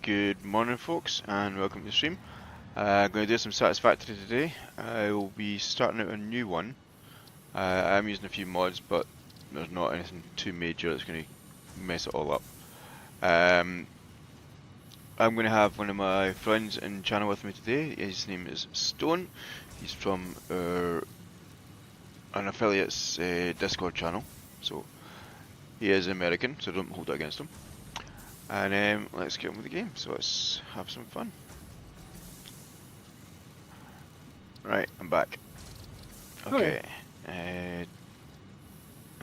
Good morning, folks, and welcome to the stream. I'm going to do some Satisfactory today. I will be starting out a new one. I'm using a few mods, but there's not anything too major that's going to mess it all up. I'm going to have one of my friends in channel with me today. His name is Stone. He's from an affiliate's Discord channel, so he is American, so don't hold it against him. And let's get on with the game, so let's have some fun. Right, I'm back. Okay, and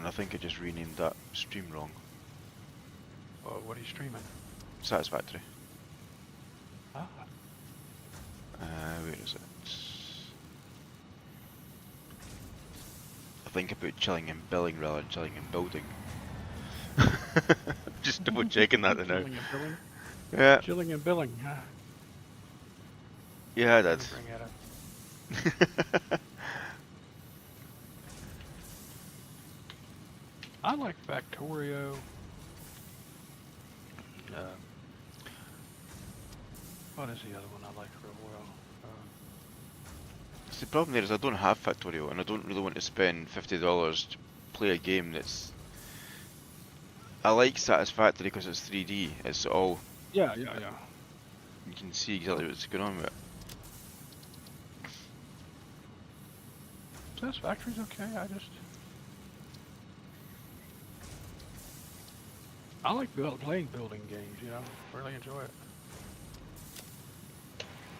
I think I just renamed that stream wrong. Well, what are you streaming? Satisfactory. Ah. Where is it? I think I put chilling and billing rather than chilling and building. Just double checking that now. Chilling and billing? Yeah. Chilling and billing, huh? Yeah, I did. Bring that up. I like Factorio. What is the other one I like real well? The problem there is I don't have Factorio, and I don't really want to spend $50 to play a game that's... I like Satisfactory because it's 3D. It's all... Yeah. You can see exactly what's going on with it. Satisfactory's okay, I like playing building games, you know, really enjoy it.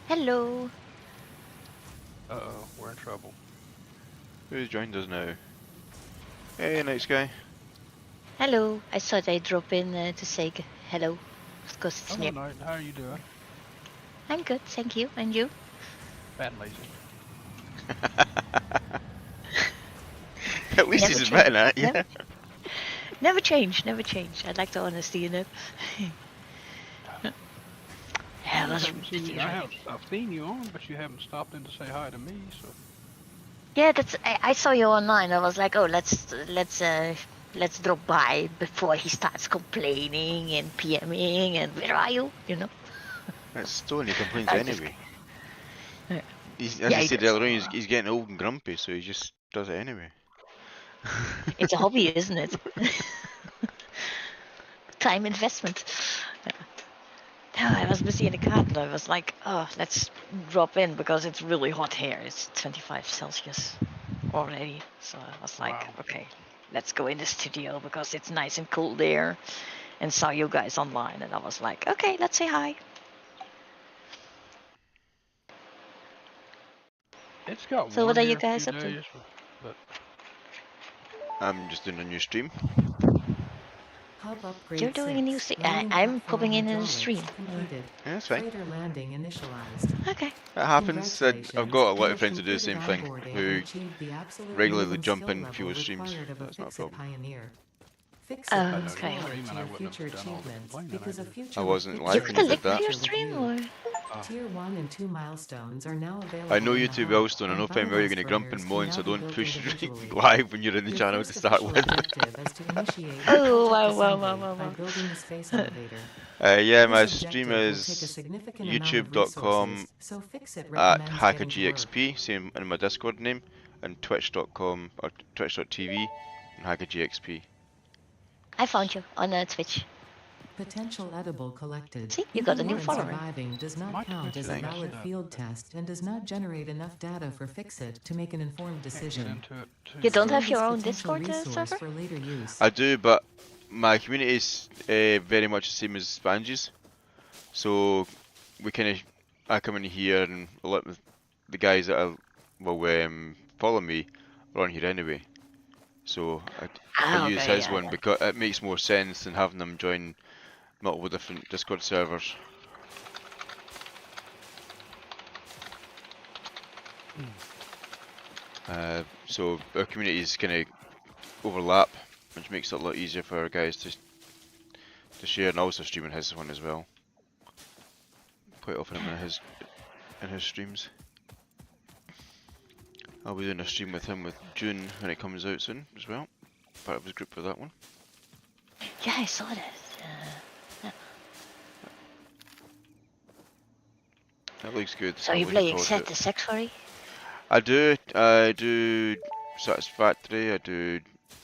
Hello. Uh-oh, we're in trouble. Who's joined us now? Hey, nice guy. Hello. I thought I'd drop in to say hello. Because it's Hello, near. Knight. How are you doing? I'm good, thank you. And you? Fat and lazy. At least he's admitting that, yeah. Never change, never change. I like the honesty in it. Yeah, that's I've seen you on, but you haven't stopped in to say hi to me, so... Yeah, that's. I saw you online. I was like, oh, let's drop by before he starts complaining and PMing and where are you? You know. That's Stone, he complains I anyway. Yeah. As Yeah, I he said does. earlier on, he's getting old and grumpy, so he just does it anyway. It's a hobby, isn't it? Time investment. Yeah, I was busy in the car and I was like, oh, let's drop in because it's really hot here. It's 25 Celsius already. So I was like, Wow. okay, let's go in the studio because it's nice and cool there. And saw you guys online and I was like, okay, let's say hi. It's got So warm what are here you a guys few up to? days, but I'm just doing a new stream. Hub upgrade You're doing a new 6. I'm popping in a stream. Completed. Yeah, that's fine. Freighter landing initialized. Okay. It happens. I've got a lot of friends who do the same thing, Onboarding who and achieved the absolute regularly minimum jump skill in level fewer streams. required of a That's not a Fix-It problem. pioneer. Fix Oh, it okay. looks forward Stream, to and I your wouldn't have future done all the achievements complaining because I a did. future I wasn't with live You Fix-It when got you a did link that. to your feature stream review. or? Tier 1 and 2 milestones are now available. I know in you the too hub, well, Stone. I and know fine well you're going to grump and bypass moan, runners so can now don't be push built individually. live when you're in the Your channel first to start official with. objective is to initiate Oh, project wow, assembly by building the space elevator. Yeah, my This stream objective will take a is significant amount of youtube.com resources, so Fix-It at recommends getting to work. hackagxp, same in my Discord name, and twitch.com or twitch.tv and hackagxp. I found you on Twitch. Potential edible collected. See, you got a new Even follower. surviving does My not count Twitch as a is valid messed up. field test and does not generate enough data for Fix-It to make an informed Can't get decision. into it too You don't well. have Store your this own potential Discord resource server? for later use. I do, but my community is very much the same as Spangy's. So we I come in here and a lot of the guys that will follow me are on here anyway. So I use Okay, his yeah, one yeah. because it makes more sense than having them join multiple different Discord servers. So our communities kind of overlap, which makes it a lot easier for our guys to share, and also streaming his one as well. Quite often I'm in his streams. I'll be doing a stream with him with June when it comes out soon as well. Part of his group for that one. Yeah, I saw that. It looks good. So I'm you're looking playing forward to it. Satisfactory? I do Satisfactory, I do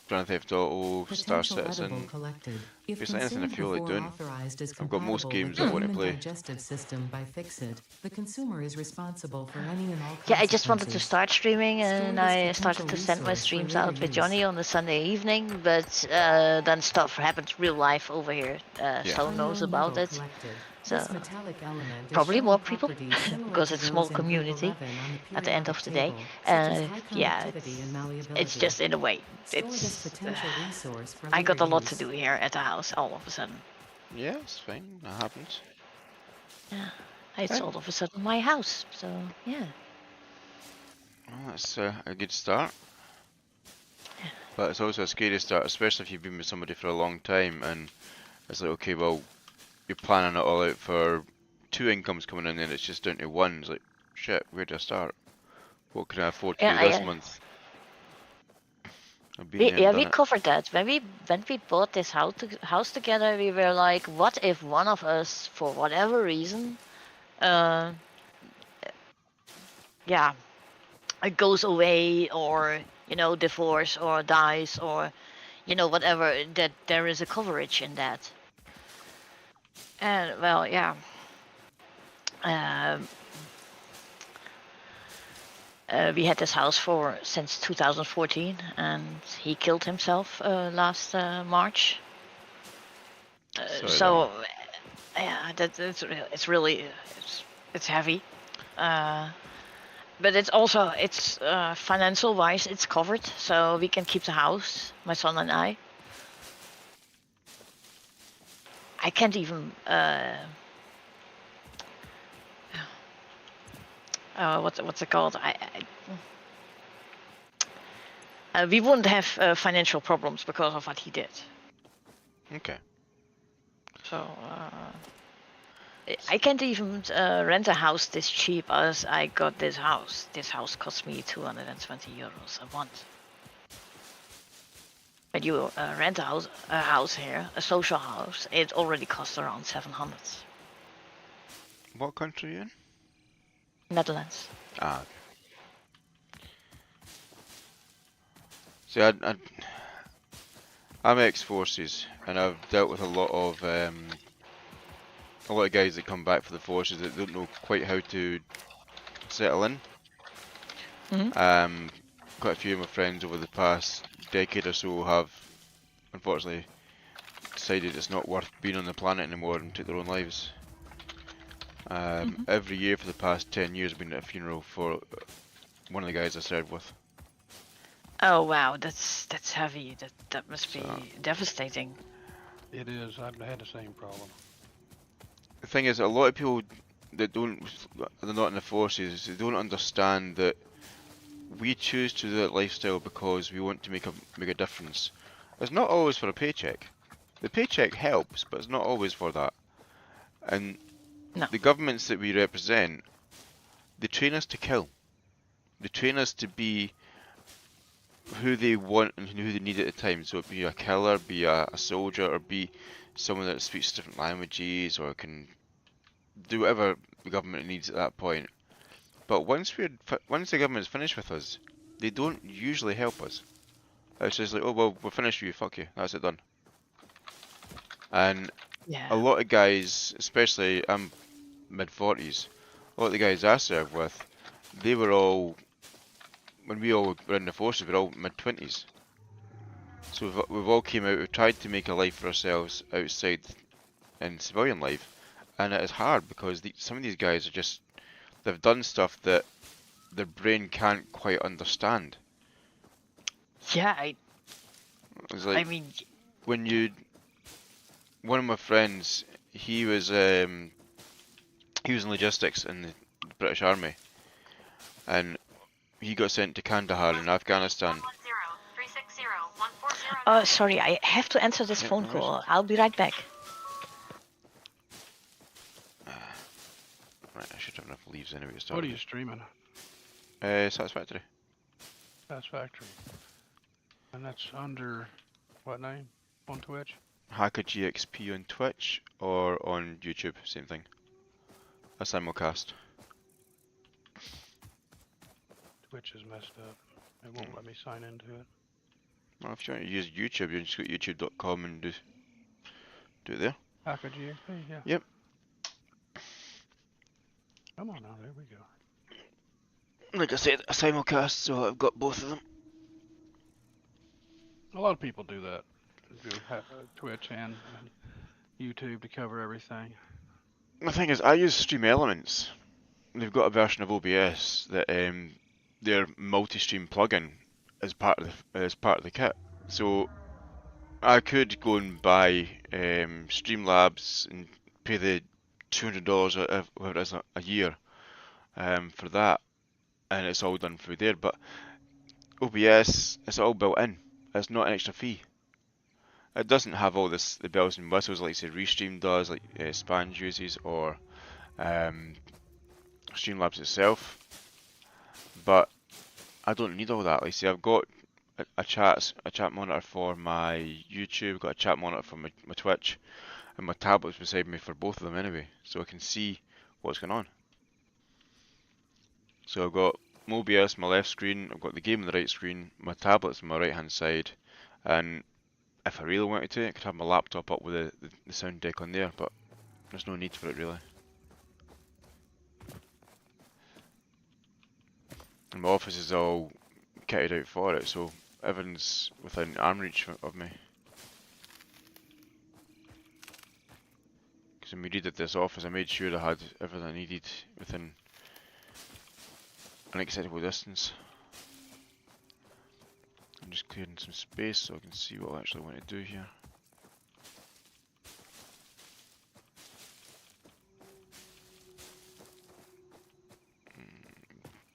Grand Theft Auto, Star Potential edible Citizen, collected. If basically anything I consumed feel like before doing. authorized is I've got most compatible with games the I want to human play. digestive system by Fixit, the consumer is responsible for any and all Yeah, I just wanted to consequences. start streaming, Store and this I started potential to send my resource for streams later out with use. Johnny on the Sunday evening, but then stuff happened real life over here. Yeah. So knows Unknown about metal it. collected. So This metallic element is probably showing more people properties similar because to it's small those in Group community 11 on the at the end periodic of the day. table, such as high Yeah, conductivity and it's malleability. just in a way. Store this It's potential resource for I later got a lot to use. do here at the house all of a sudden. Yeah, it's fine. That happens. Yeah, it's Right. all of a sudden my house. So yeah. Well, that's a good start. But it's also a scary start, especially if you've been with somebody for a long time and it's like, okay, well, you're planning it all out for 2 incomes coming in and it's just down to 1. It's like, shit, where do I start? What can I afford to Yeah, do this month? I've been there and yeah, done we it. covered that when we bought this house together. We were like, what if one of us, for whatever reason, uh, yeah, it goes away, or divorce, or dies, or whatever. That there is a coverage in that. And well, yeah. Um, we had this house for since 2014, and he killed himself last March. Sorry, So then. yeah, it's really it's heavy, but it's financial wise it's covered, so we can keep the house, my son and I. I can't even what's it called? We wouldn't have financial problems because of what he did. Okay. So I can't even rent a house this cheap as I got this house. This house cost me 220 euros a month. When you rent a house here, a social house, it already costs around 700. What country are you in? Netherlands. Ah, okay. See, I'm ex-forces, and I've dealt with a lot of guys that come back for the forces that don't know quite how to settle in. Mm-hmm. Quite a few of my friends over the past decade or so have, unfortunately, decided it's not worth being on the planet anymore and took their own lives. Mm-hmm. Every year for the past 10 years I've been at a funeral for one of the guys I served with. Oh wow, that's heavy. That must be So, devastating. It is. I've had the same problem. the thing is, a lot of people that they're not in the forces, they don't understand that we choose to do that lifestyle because we want to make a difference. It's not always for a paycheck. The paycheck helps, but it's not always for that. And No. the governments that we represent, they train us to kill. They train us to be who they want and who they need at the time. So be a killer, be a soldier, or be someone that speaks different languages or can do whatever the government needs at that point. But once the government's finished with us, they don't usually help us. It's just like, oh well, we're finished with you, fuck you, that's it done. And Yeah. a lot of guys, especially I'm mid-40s, a lot of the guys I served with, they were all, when we all were in the forces, we were all mid-20s. So we've all came out, we've tried to make a life for ourselves outside in civilian life, and it is hard because some of these guys are just, they've done stuff that their brain can't quite understand. Yeah, It's I like, mean, one of my friends, he was in logistics in the British Army, and he got sent to Kandahar in Afghanistan. sorry, I have to answer this Yeah, phone no worries. call. I'll be right back. Right, I should have enough leaves anyway to start What are with. you streaming? Satisfactory. Satisfactory. And that's under what name on Twitch? Hacker GXP on Twitch or on YouTube, same thing. A simulcast. Twitch is messed up. It won't let me sign into it. Well, if you want to use YouTube, you can just go to youtube.com and do it there. Hacker GXP, yeah. Yep. Come on now, there we go. Like I said, a simulcast, so I've got both of them. A lot of people do that. Do have Twitch and YouTube to cover everything. The thing is, I use Stream Elements. They've got a version of OBS that their multi-stream plugin is part of the kit. So I could go and buy Streamlabs and pay the $200 or whatever it is a year for that, and it's all done through there. But OBS, it's all built in. It's not an extra fee. It doesn't have all the bells and whistles like say Restream does, like Spange uses, or Streamlabs itself. But I don't need all that. Like say I've got a chat monitor for my YouTube, got a chat monitor for my Twitch, and my tablet's beside me for both of them anyway, so I can see what's going on. So I've got my OBS on my left screen, I've got the game on the right screen, my tablet's on my right hand side, and if I really wanted to, I could have my laptop up with the sound deck on there, but there's no need for it really. And my office is all kitted out for it, so everything's within arm reach of me. Because when we redid this office, I made sure I had everything I needed within an acceptable distance. I'm just clearing some space so I can see what I actually want to do here.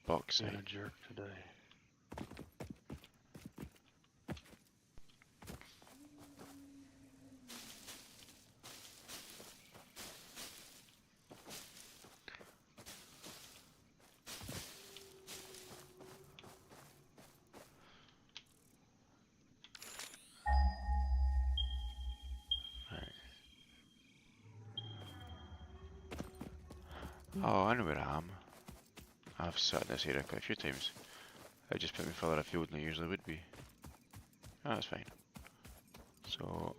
Boxy. Been a jerk today. Oh, I know where I am. I've sat in this area quite a few times. It just put me further afield than I usually would be. Oh, that's fine. So...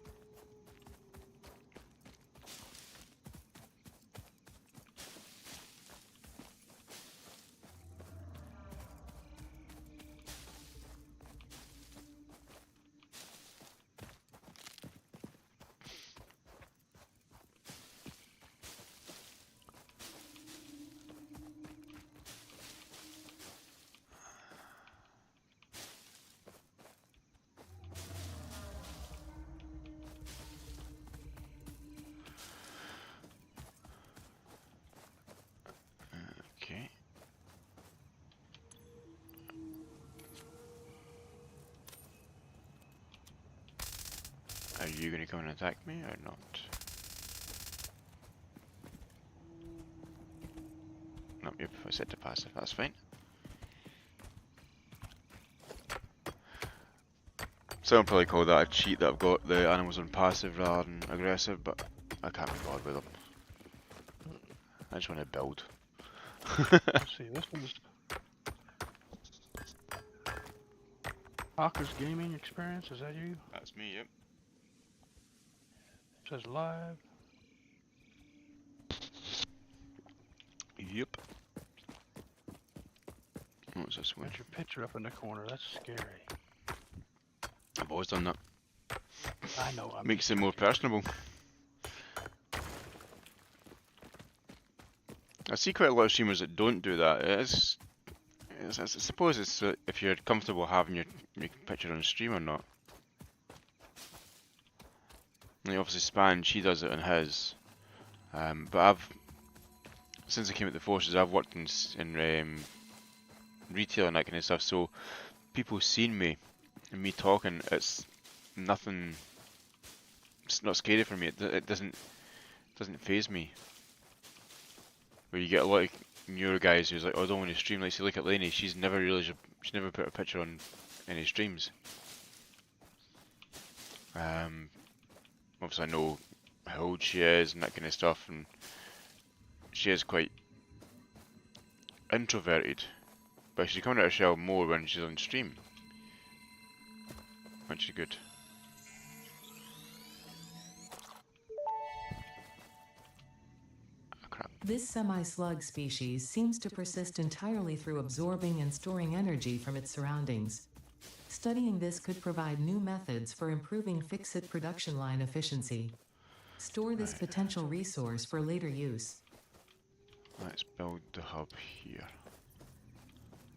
Okay. Are you going to come and attack me or not? Nope, yep, I set to passive, that's fine. Someone probably call that a cheat that I've got the animals on passive rather than aggressive, but I can't be bothered with them. I just want to build. Let's see, this one's Hawker's Gaming Experience, is that you? That's me, yep. It says live. Yep. What's this one? Got your picture up in the corner, that's scary. I've always done that. I know. Makes it more personable. I see quite a lot of streamers that don't do that. I suppose it's if you're comfortable having your picture on stream or not. And obviously Span, she does it on his. But since I came at the forces, I've worked in retail and that kind of stuff. So people seen me and me talking. It's nothing. It's not scary for me. It doesn't faze me. Where you get a lot of newer guys who's like, oh, I don't want to stream. Like, see, look at Lainey. She's never put a picture on any streams. Obviously I know how old she is and that kind of stuff, and she is quite introverted. But she's coming out of shell more when she's on stream. Which is good. Oh, crap. This semi-slug species seems to persist entirely through absorbing and storing energy from its surroundings. Studying this could provide new methods for improving fix-it production line efficiency. Store this Right. potential resource for later use. Let's build the hub here.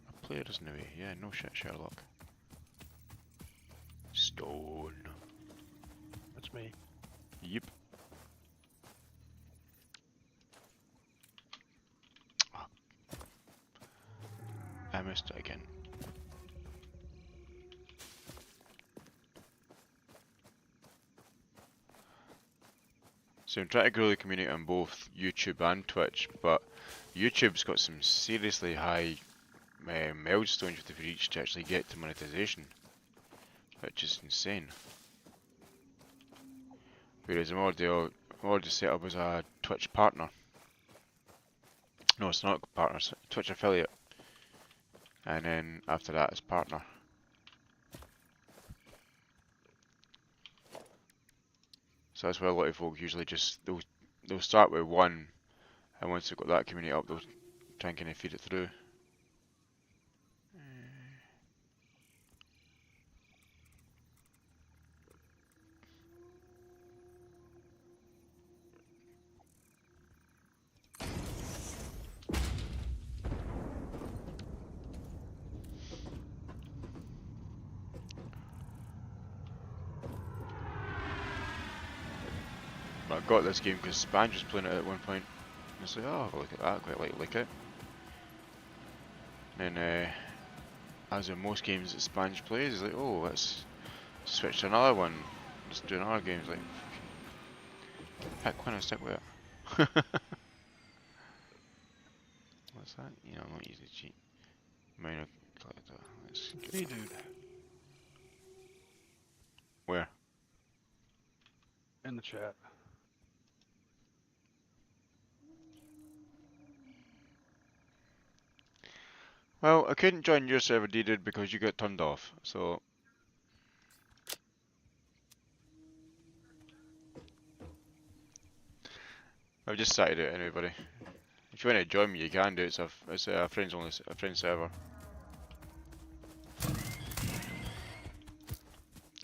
A player isn't away. Yeah, no shit, Sherlock. Stone. That's me. Yep. Ah. I missed it again. So I'm trying to grow the community on both YouTube and Twitch, but YouTube's got some seriously high milestones you have to reach to actually get to monetization, which is insane. Whereas I'm already set up as a Twitch partner. No, it's not a partner, it's a Twitch affiliate. And then after that, it's partner. So that's why a lot of folk usually just they'll start with one, and once they've got that community up, they'll try and kind of feed it through. But I got this game because Spanj was playing it at one point. And I was like, oh, have a look at that, I quite like it. And then, as in most games that Spanj plays, he's like, oh, let's switch to another one. Let's do another game. It's like, pick one and stick with it. What's that? You know, I'm not using cheat. Minor collector. Let's It's get me, dude. where? In the chat. Well, I couldn't join your server, D-Dude, because you got turned off, so... I've just started it anyway, buddy. If you want to join me, you can do it. It's a friends only, a friend server.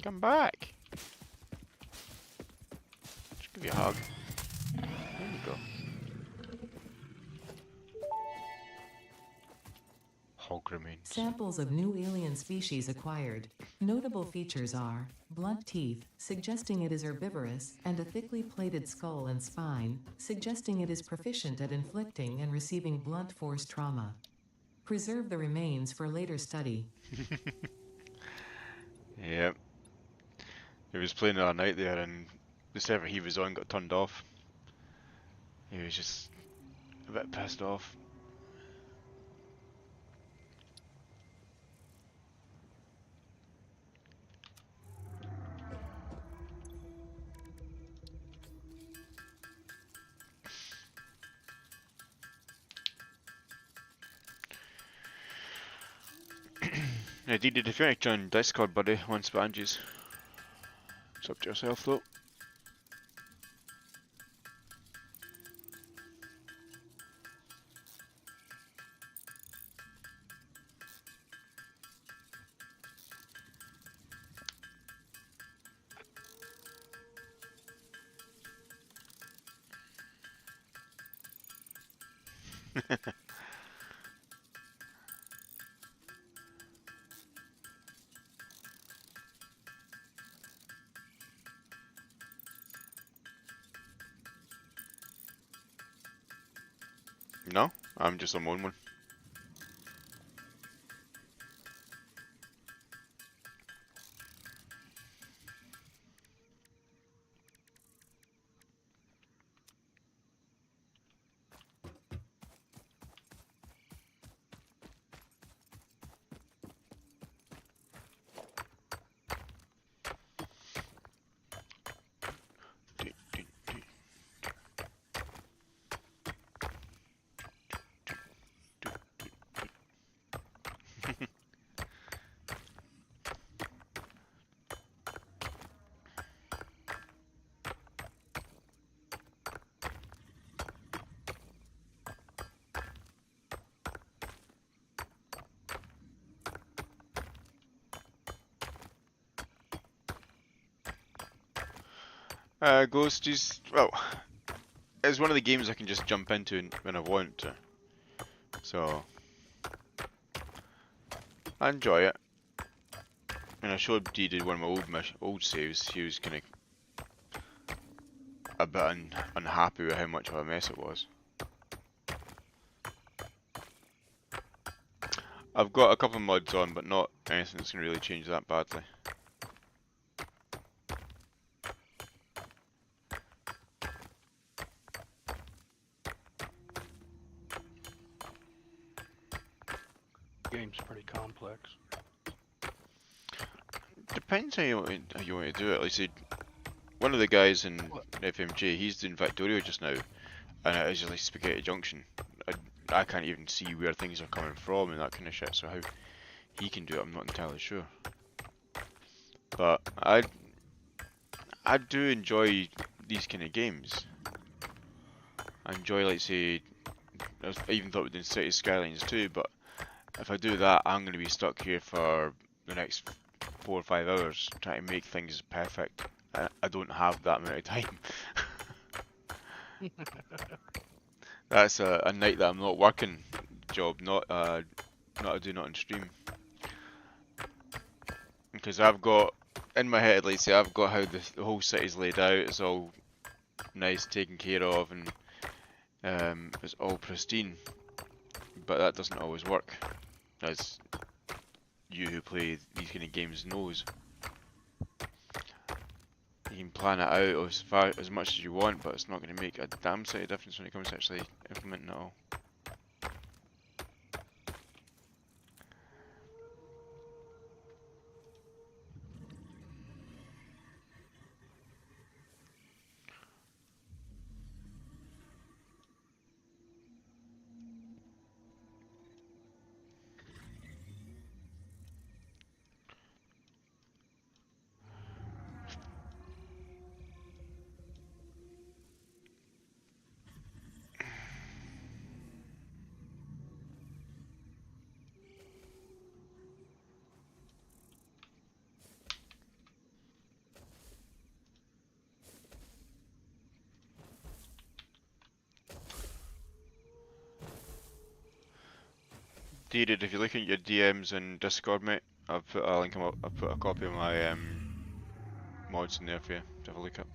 Come back! Just give you a hug. There you go. Hog remains. Samples of new alien species acquired. Notable features are blunt teeth, suggesting it is herbivorous, and a thickly plated skull and spine, suggesting it is proficient at inflicting and receiving blunt force trauma. Preserve the remains for later study. Yep. He was playing the other night there, and the server he was on got turned off. He was just a bit pissed off. Yeah, Dee, if you want to join Discord, buddy, on Spanges. It's up to yourself, though. No, I'm just on my own one. Ghost is, well, it's one of the games I can just jump into when I want to. So, I enjoy it. And I showed D one of my old saves. He was kind of a bit unhappy with how much of a mess it was. I've got a couple of mods on, but not anything that's going to really change that badly. Game's pretty complex. Depends how you want to do it. Like I said, one of the guys in What? FMJ, he's doing Factorio just now, and it is like Spaghetti Junction. I can't even see where things are coming from and that kind of shit, so how he can do it, I'm not entirely sure. But I do enjoy these kind of games. I enjoy, like, say, I even thought we'd do City Skylines too, but if I do that, I'm going to be stuck here for the next 4 or 5 hours trying to make things perfect. I don't have that amount of time. That's a night that I'm not working job, not a do not on stream. Because I've got, in my head, like say, I've got how the whole city's laid out, it's all nice, taken care of, and it's all pristine. But that doesn't always work, as you who play these kind of games knows. You can plan it out as much as you want, but it's not going to make a damn sight of difference when it comes to actually implementing it all. Dated, if you're looking at your DMs in Discord, mate, I've put a link. I've put a copy of my mods in there for you to have a look at.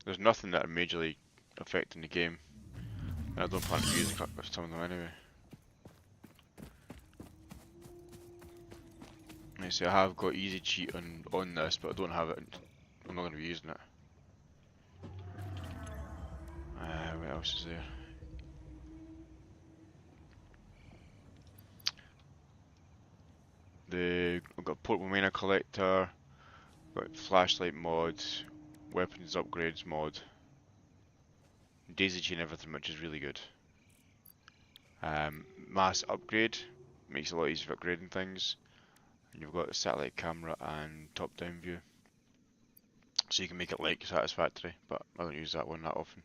There's nothing that are majorly affecting the game, and I don't plan to use some of them anyway. I say I have got easy cheat on this, but I don't have it. I'm not going to be using it. What else is there? I've got Portable Miner Collector, got Flashlight mod, Weapons Upgrades mod, Daisy Chain everything, which is really good. Mass Upgrade, makes it a lot easier for upgrading things. And you've got a satellite camera and top-down view. So you can make it like Satisfactory, but I don't use that one that often.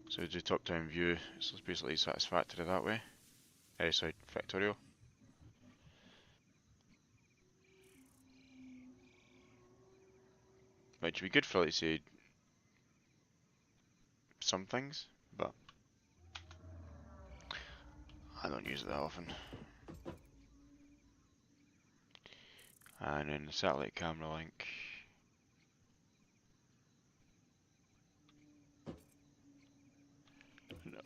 So do top-down view, so it's basically Satisfactory that way. Sorry, Factorio. Which would be good for, like, say, some things, but I don't use it that often. And then the satellite camera link. No.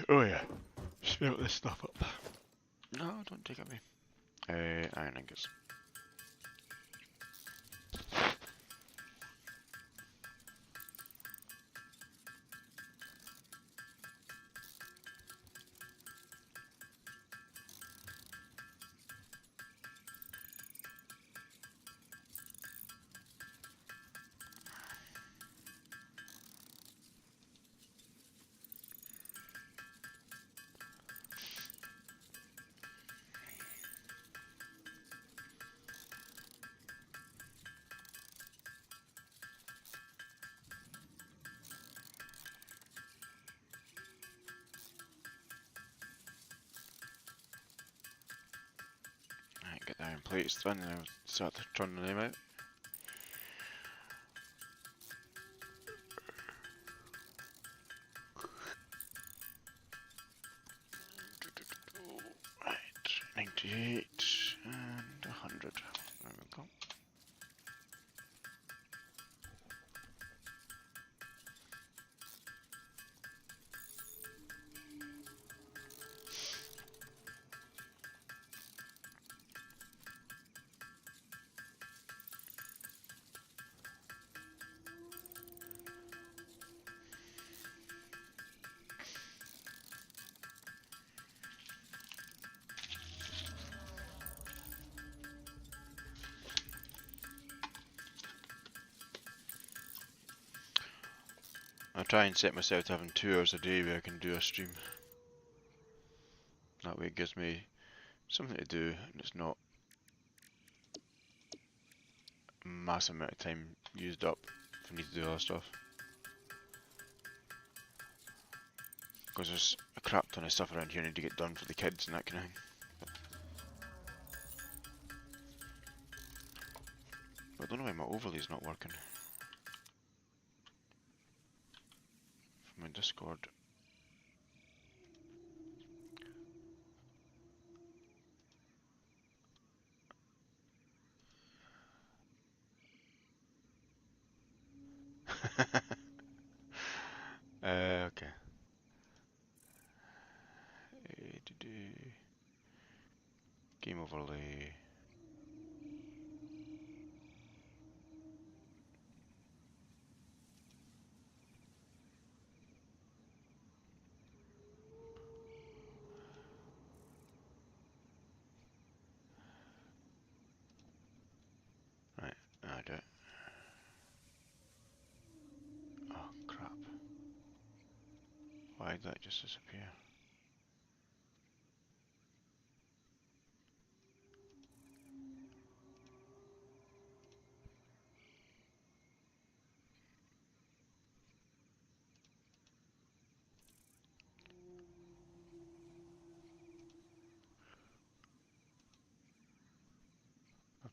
Oh yeah, smelt this stuff up. No, don't take at me. Iron ingots. Get the iron plates done and I'll start to turn the name out. Right, 98 and 100. There we go. I'll try and set myself to having 2 hours a day where I can do a stream. That way it gives me something to do and it's not a massive amount of time used up if I need to do other stuff. Because there's a crap ton of stuff around here I need to get done for the kids and that kind of thing. But I don't know why my overlay's not working. From my Discord. Okay. Game overlay. Right, I do it. Oh crap. Why did that just disappear?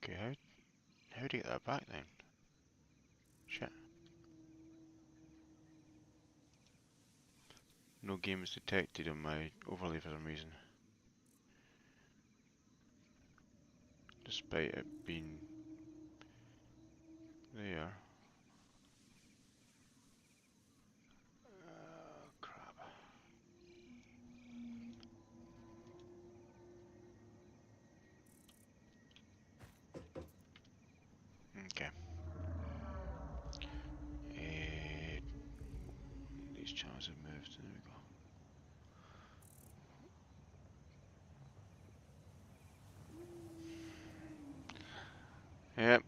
Okay, how do you get that back then? Shit. No game is detected on my overlay for some reason. Despite it being there. Crap. Okay. These channels have moved. There we go. Yep,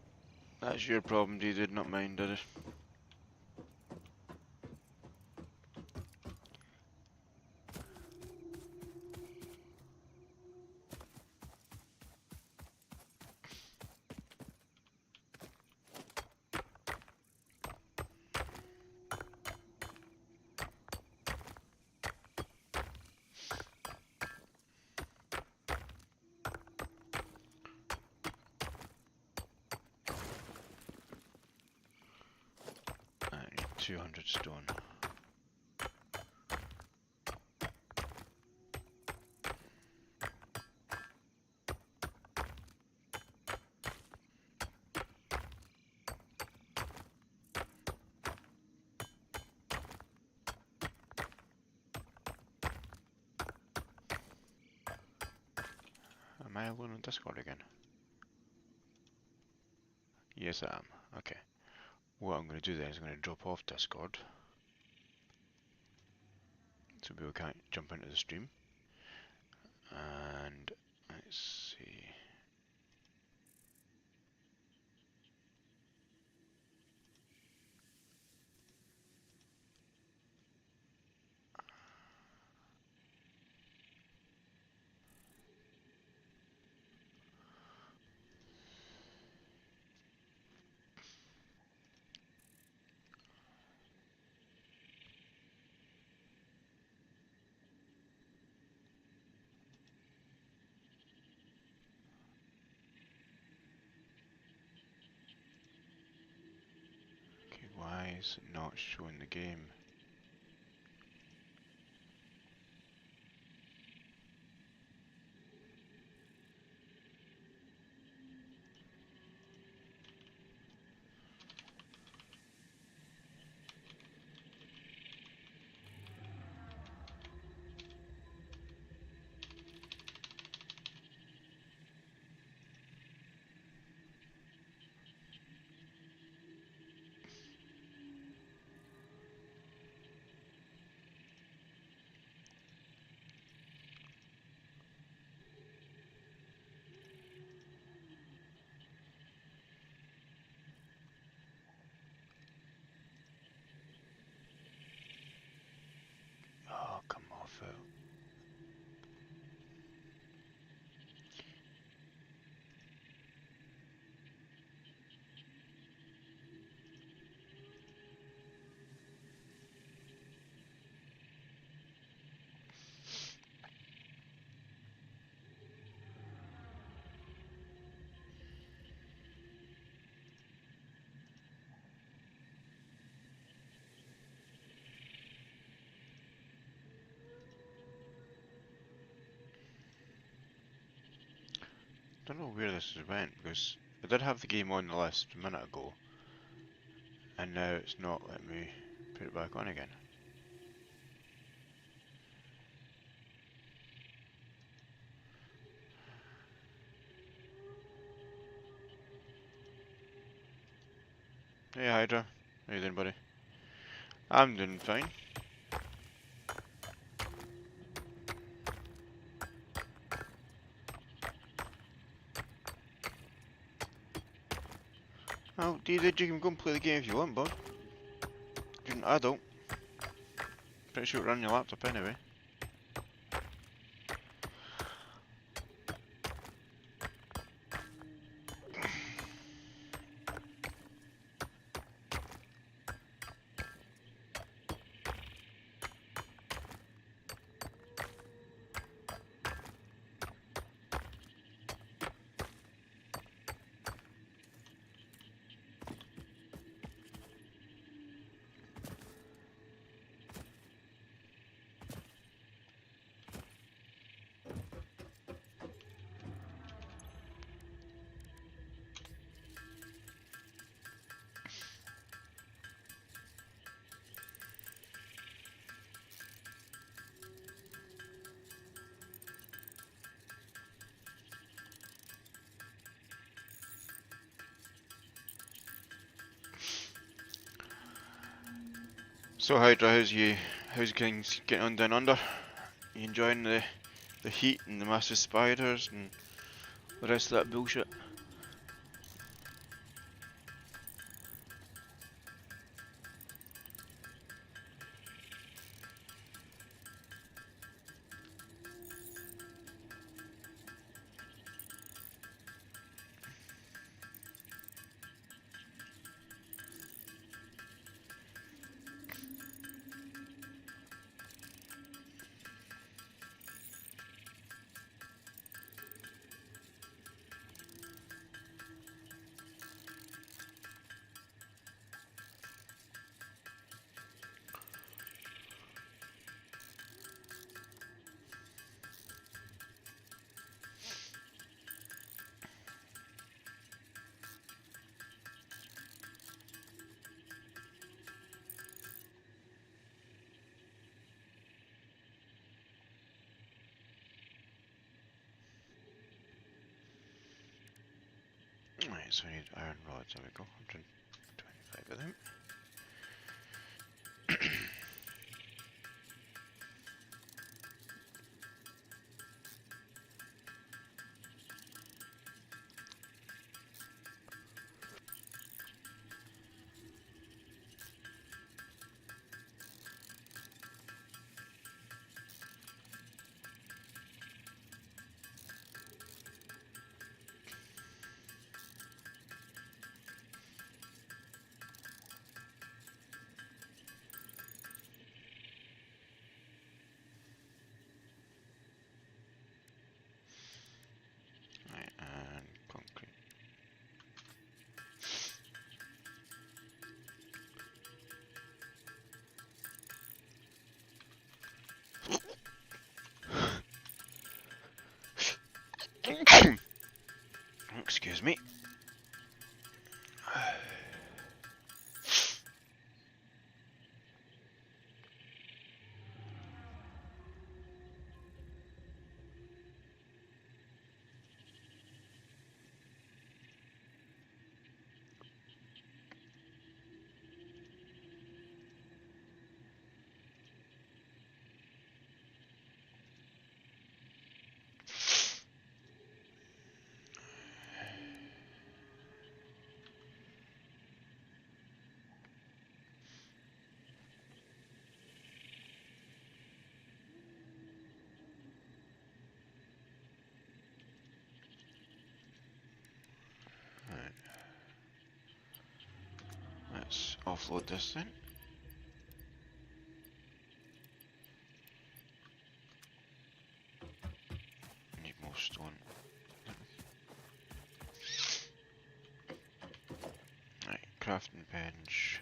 that's your problem, dude, not mine, did it? I need 200 stone. Am I alone on Discord again? Yes, I am. Okay. What I'm going to do then is I'm going to drop off Discord. So people can't jump into the stream. And let's see. is it not showing the game? Oh, come off it. Don't know where this has went because I did have the game on the list a minute ago, and now it's not letting me put it back on again. Hey Hydra, how you doing, buddy? I'm doing fine. Oh, David, you can go and play the game if you want, bud. You're an adult. Pretty sure it'll run your laptop anyway. So Hydra, how's things getting on down under? You enjoying the heat and the massive spiders and the rest of that bullshit? Right, so we need iron rods, there we go, 125 of them. offload this then. Need more stone. Right, crafting bench.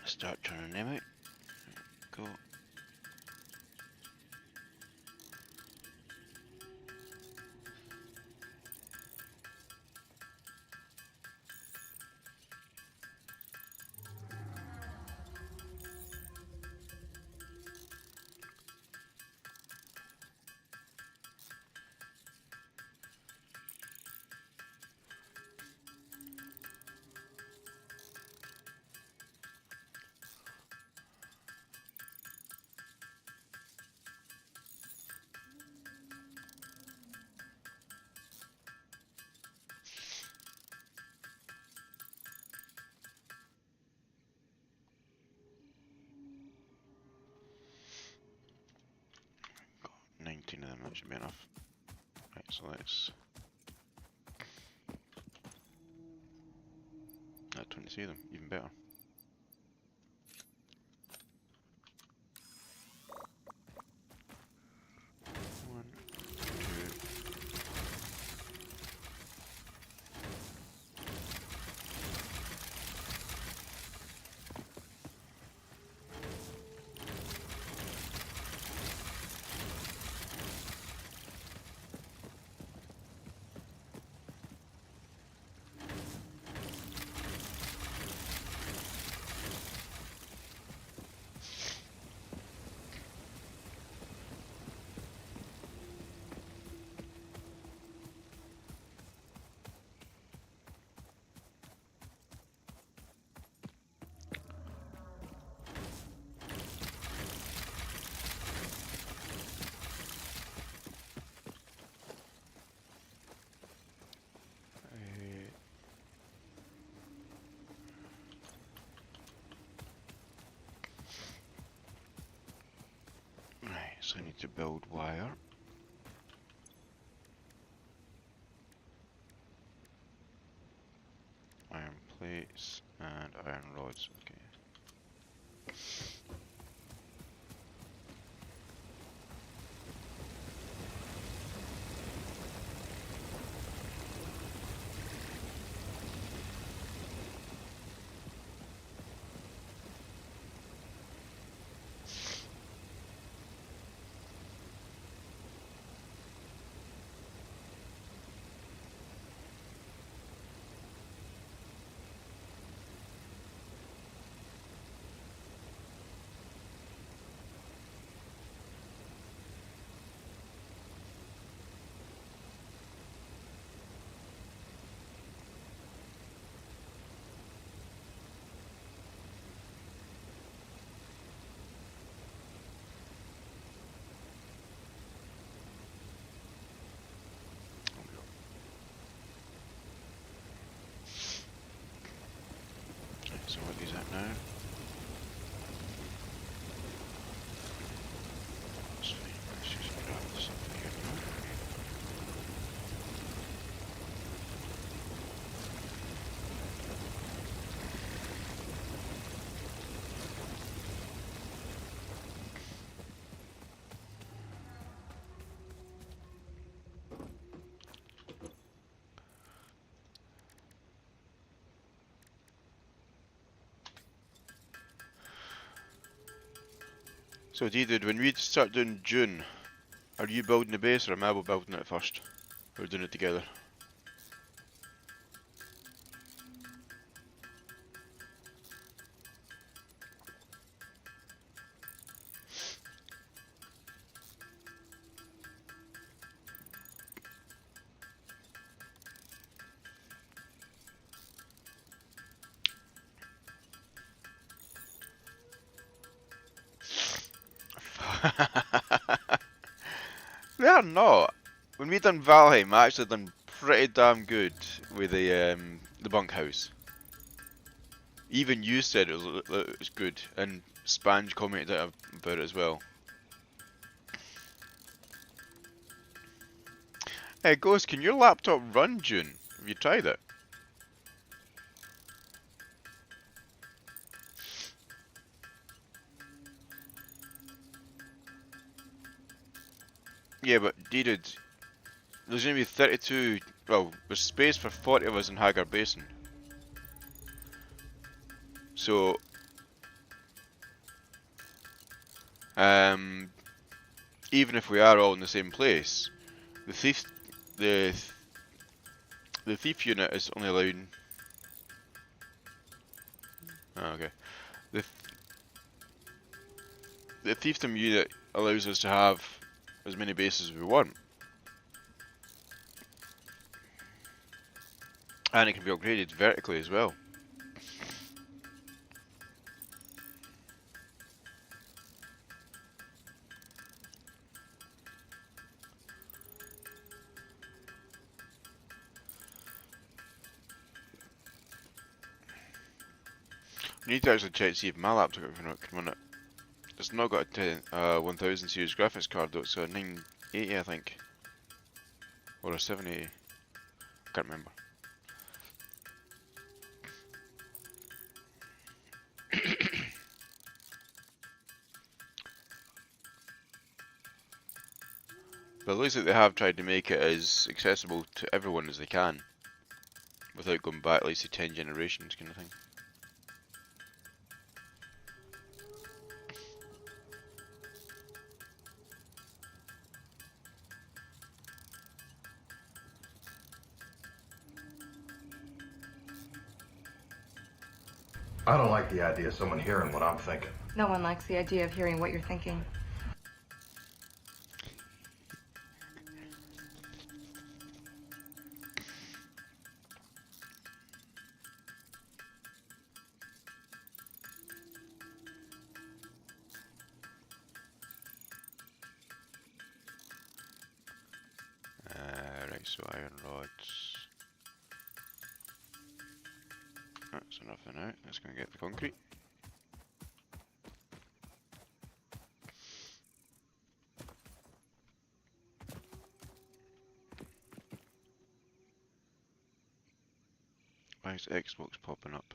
Start turning them out. Go. Got 19 of them, that should be enough. Right, so let's... 23 of them, even better. One, two. Right, so I need to build wire. Iron plates and iron rods, okay. So what is that now? Let's just grab this up here now. So David, when we start doing June, are you building the base or am I building it first? We're doing it together. They are not. When we done Valheim, I actually done pretty damn good with the bunkhouse. Even you said it was good, and Spange commented about it as well. Hey Ghost, can your laptop run Dune? Have you tried it? Yeah, but Deeded, there's gonna be 32. Well, there's space for 40 of us in Hagar Basin. So, even if we are all in the same place, the thief, the the thief unit is only allowed. Oh, okay. The the thiefdom unit allows us to have as many bases as we want, and it can be upgraded vertically as well. I need to actually check to see if my laptop can run it. It's not got a 1000 series graphics card though, it's a 980 I think. Or a 780. I can't remember. But it looks like they have tried to make it as accessible to everyone as they can. Without going back, like say 10 generations kind of thing. I don't like the idea of someone hearing what I'm thinking. No one likes the idea of hearing what you're thinking. Right, so iron rods. That's enough for now. Let's go and get the concrete. Why is Xbox popping up?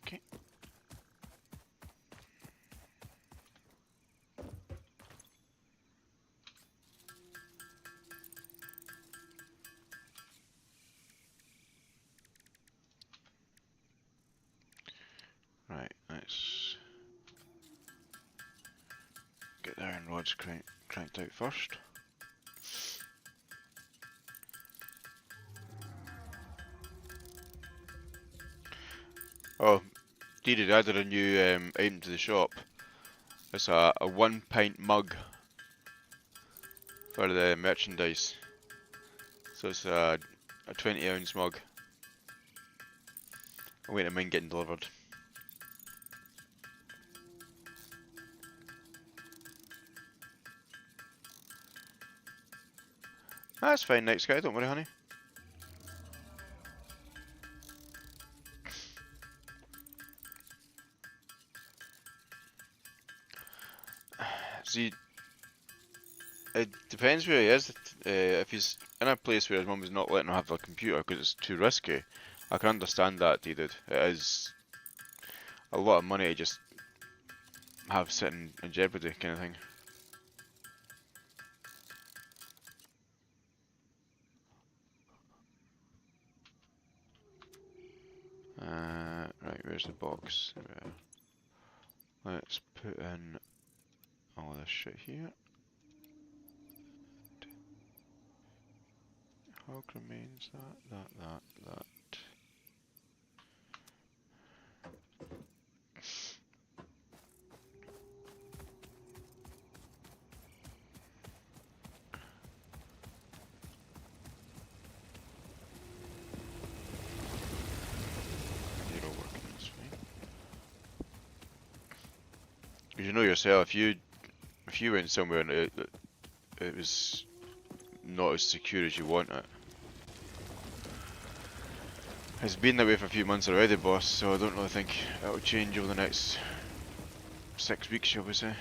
Okay. Right, let's get the iron rods cranked out first. Oh, Deeded added a new item to the shop. It's a 1 pint mug for the merchandise. So it's a 20 ounce mug. I'm waiting on mine getting delivered. That's fine, next guy, don't worry, honey. See, It depends where he is. If he's in a place where his mum is not letting him have a computer because it's too risky, I can understand that, dude. It is a lot of money to just have sitting in jeopardy, kind of thing. Right, where's the box? Let's put in all this shit here. Hog remains, that. You're all working, that's fine. Because you know yourself, if you went somewhere and it was not as secure as you want it. It's been that way for a few months already, boss, so I don't really think it'll change over the next 6 weeks, shall we say.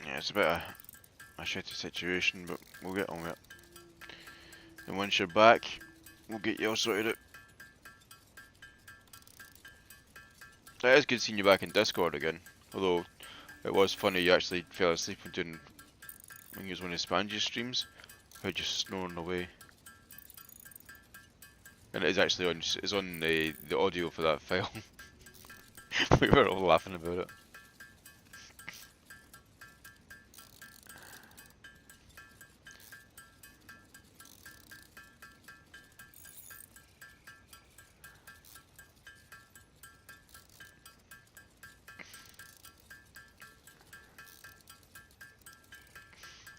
Yeah, it's a bit of a shitty situation, but we'll get on with it. And once you're back, we'll get you all sorted out. It is good seeing you back in Discord again, although it was funny you actually fell asleep when you was one of Spangy's streams. Heard you snoring away. And it is actually on the audio for that file. We were all laughing about it.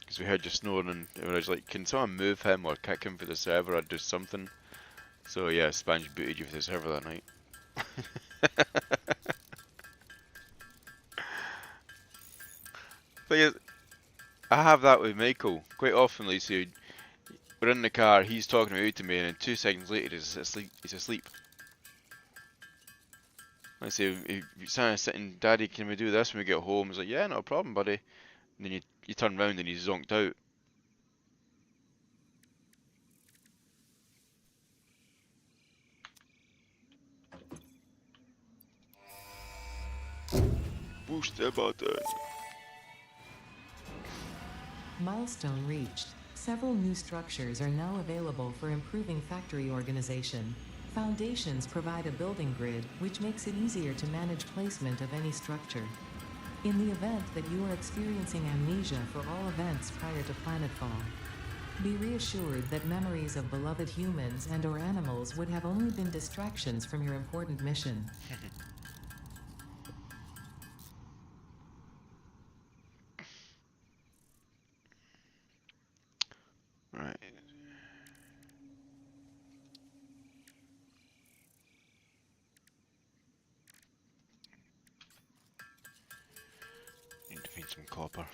Because we heard you snoring and I was like, can someone move him or kick him for the server or do something? So yeah, Spange booted you for the server that night. But yeah, I have that with Michael quite often. Like, so we're in the car, he's talking out to me, and then 2 seconds later he's asleep. I say, he's sitting, Daddy, can we do this when we get home? He's like, yeah, no problem, buddy. And then you turn round and he's zonked out. Push the button. Milestone reached. Several new structures are now available for improving factory organization. Foundations provide a building grid, which makes it easier to manage placement of any structure. In the event that you are experiencing amnesia for all events prior to planetfall, be reassured that memories of beloved humans and/or animals would have only been distractions from your important mission. Right. Need to find some copper.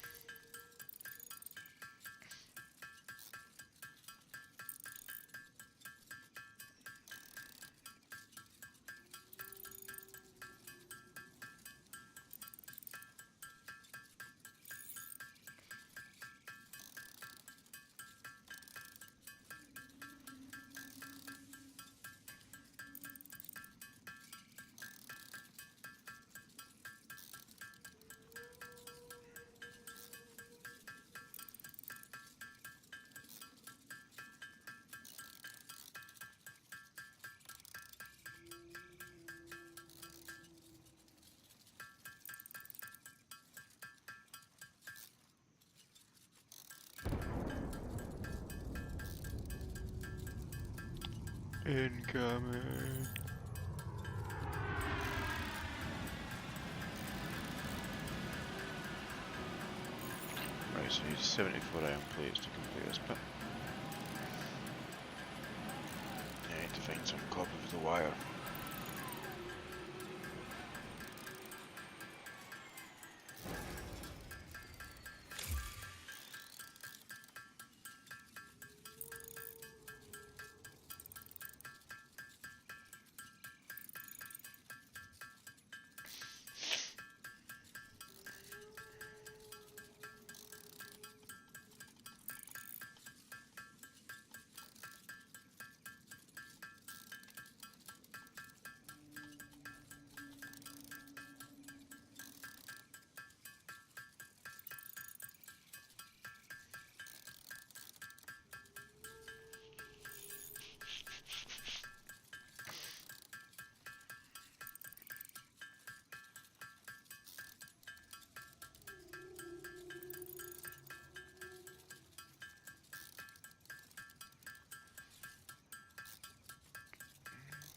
Incoming. Right, so you need 74 iron plates to complete this bit. I need to find some copper for the wire.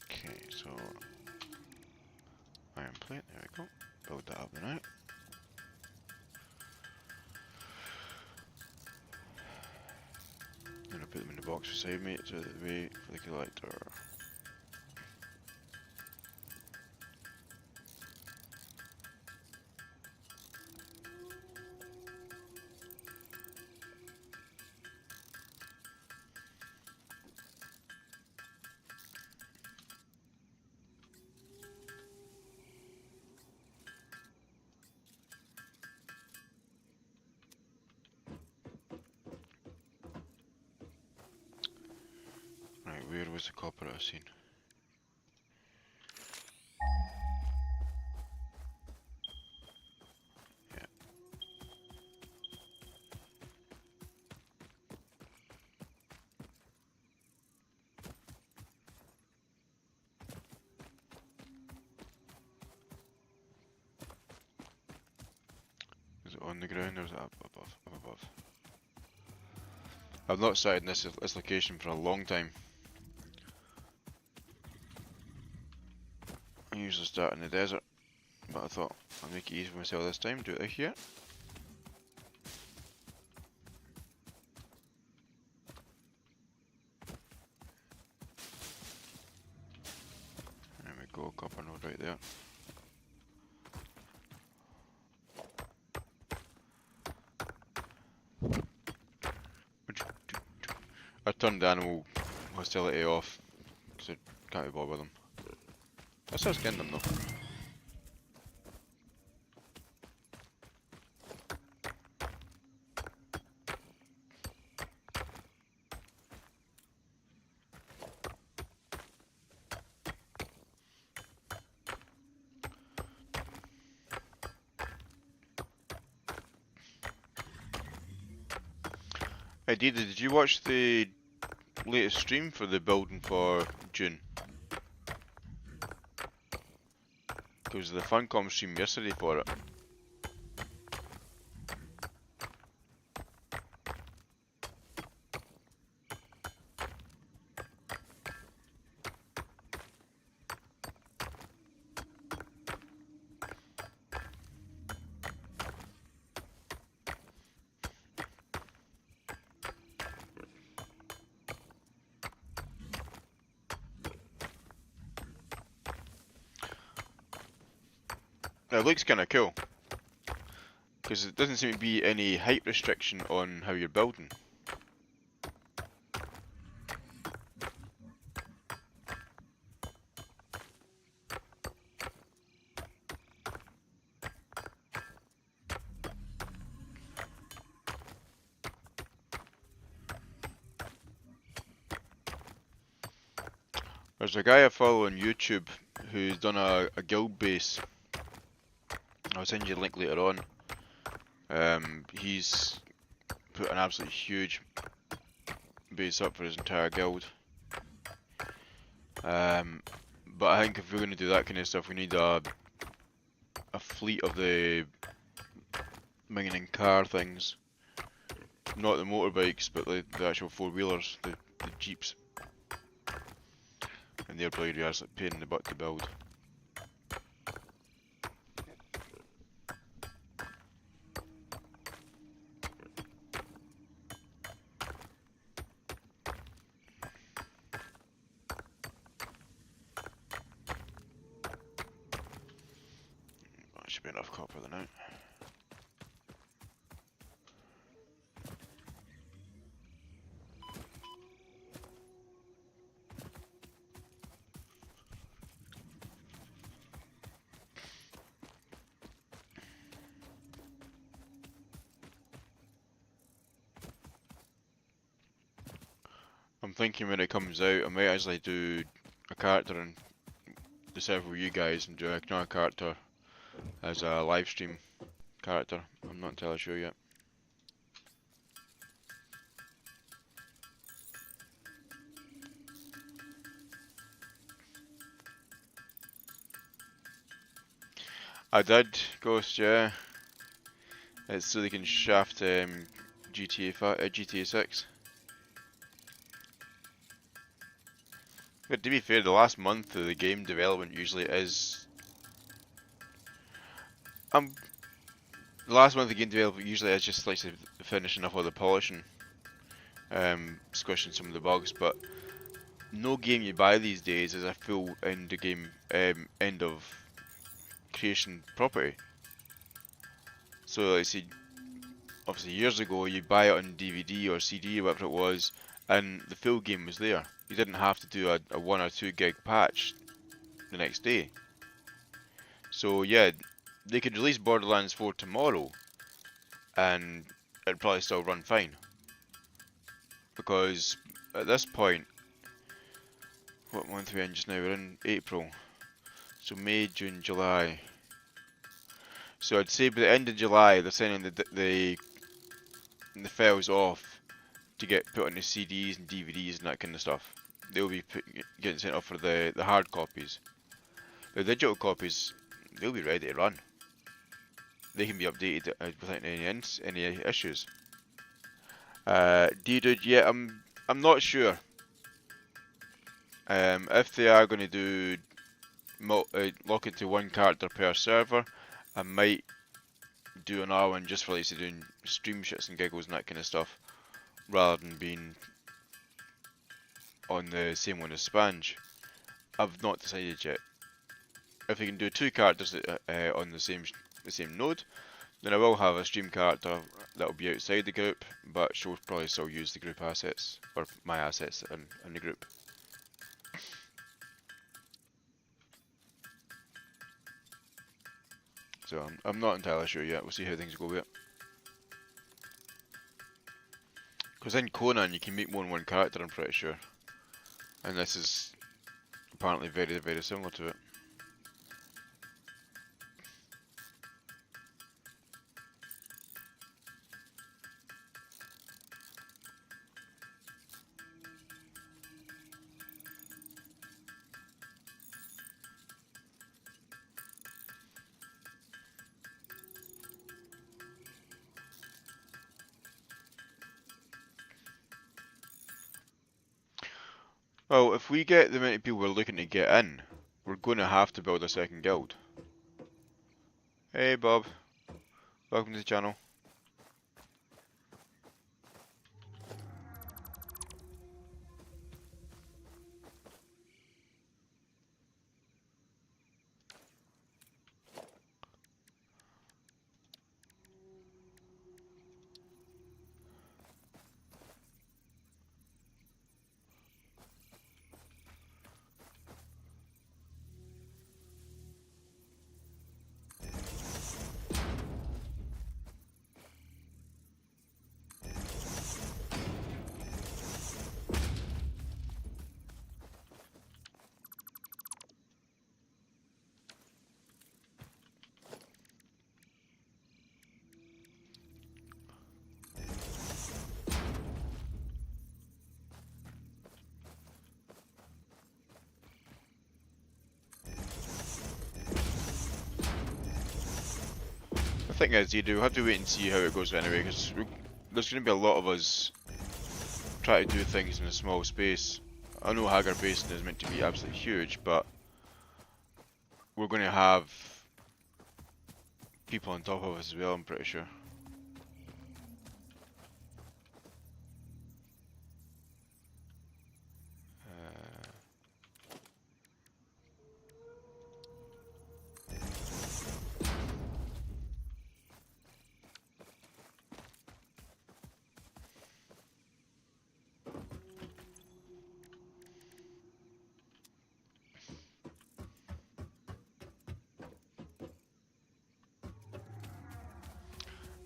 Okay, so iron plate, there we go. Build that up now. I'm gonna put them in the box beside me so that they wait for the collector. Right, where was the copper I seen? Yeah. Is it on the ground or is it up above? Up above. I've not started in this location for a long time. I usually start in the desert, but I thought I'll make it easy for myself this time, do it here. There we go, copper node right there. I turned the animal hostility off, because I can't be bothered with them. I still skinned them though. Hey Dida, did you watch the latest stream for the building for June? Because the Funcom stream yesterday for it. It looks kinda cool. Because it doesn't seem to be any height restriction on how you're building. There's a guy I follow on YouTube who's done a guild base. I'll send you a link later on. He's put an absolutely huge base up for his entire guild. But I think if we're going to do that kind of stuff, we need a fleet of the minging car things. Not the motorbikes, but the actual four-wheelers, the jeeps. and they'll probably be a pain in the butt to build. That should be enough copper then out. I'm thinking when it comes out, I might actually do a character and the server with you guys and do another character as a live stream character. I'm not entirely sure yet. I did, Ghost, yeah. It's so they can shaft GTA 6. But to be fair, the last month of the game development usually is... the last month of the game development usually is just like finishing off all the polishing, squishing some of the bugs, but no game you buy these days is a full end of game, end of creation property. So like say, obviously years ago you buy it on DVD or CD or whatever it was, and the full game was there. You didn't have to do a 1 or 2 gig patch the next day. So yeah, they could release Borderlands 4 tomorrow and it'd probably still run fine. Because at this point, what month are we in just now? We're in April. So May, June, July. So I'd say by the end of July they're sending the files off to get put on the CDs and DVDs and that kind of stuff. They'll be getting sent off for the hard copies. The digital copies, they'll be ready to run. They can be updated without any issues. D-Dude, yeah, I'm not sure. If they are going to do lock it to one character per server, I might do another one just for like say doing stream shits and giggles and that kind of stuff, rather than being on the same one as Sponge. I've not decided yet. If we can do 2 characters on the same node, then I will have a stream character that will be outside the group, but she'll probably still use the group assets, or my assets in the group. So I'm not entirely sure yet, we'll see how things go with it. Because in Conan you can make more than one character, I'm pretty sure. And this is apparently very, very similar to it. Well, if we get the amount of people we're looking to get in, we're going to have to build a second guild. Hey Bob, welcome to the channel. The thing is, you do have to wait and see how it goes anyway, because there's going to be a lot of us try to do things in a small space. I know Hagar Basin is meant to be absolutely huge, but we're going to have people on top of us as well, I'm pretty sure.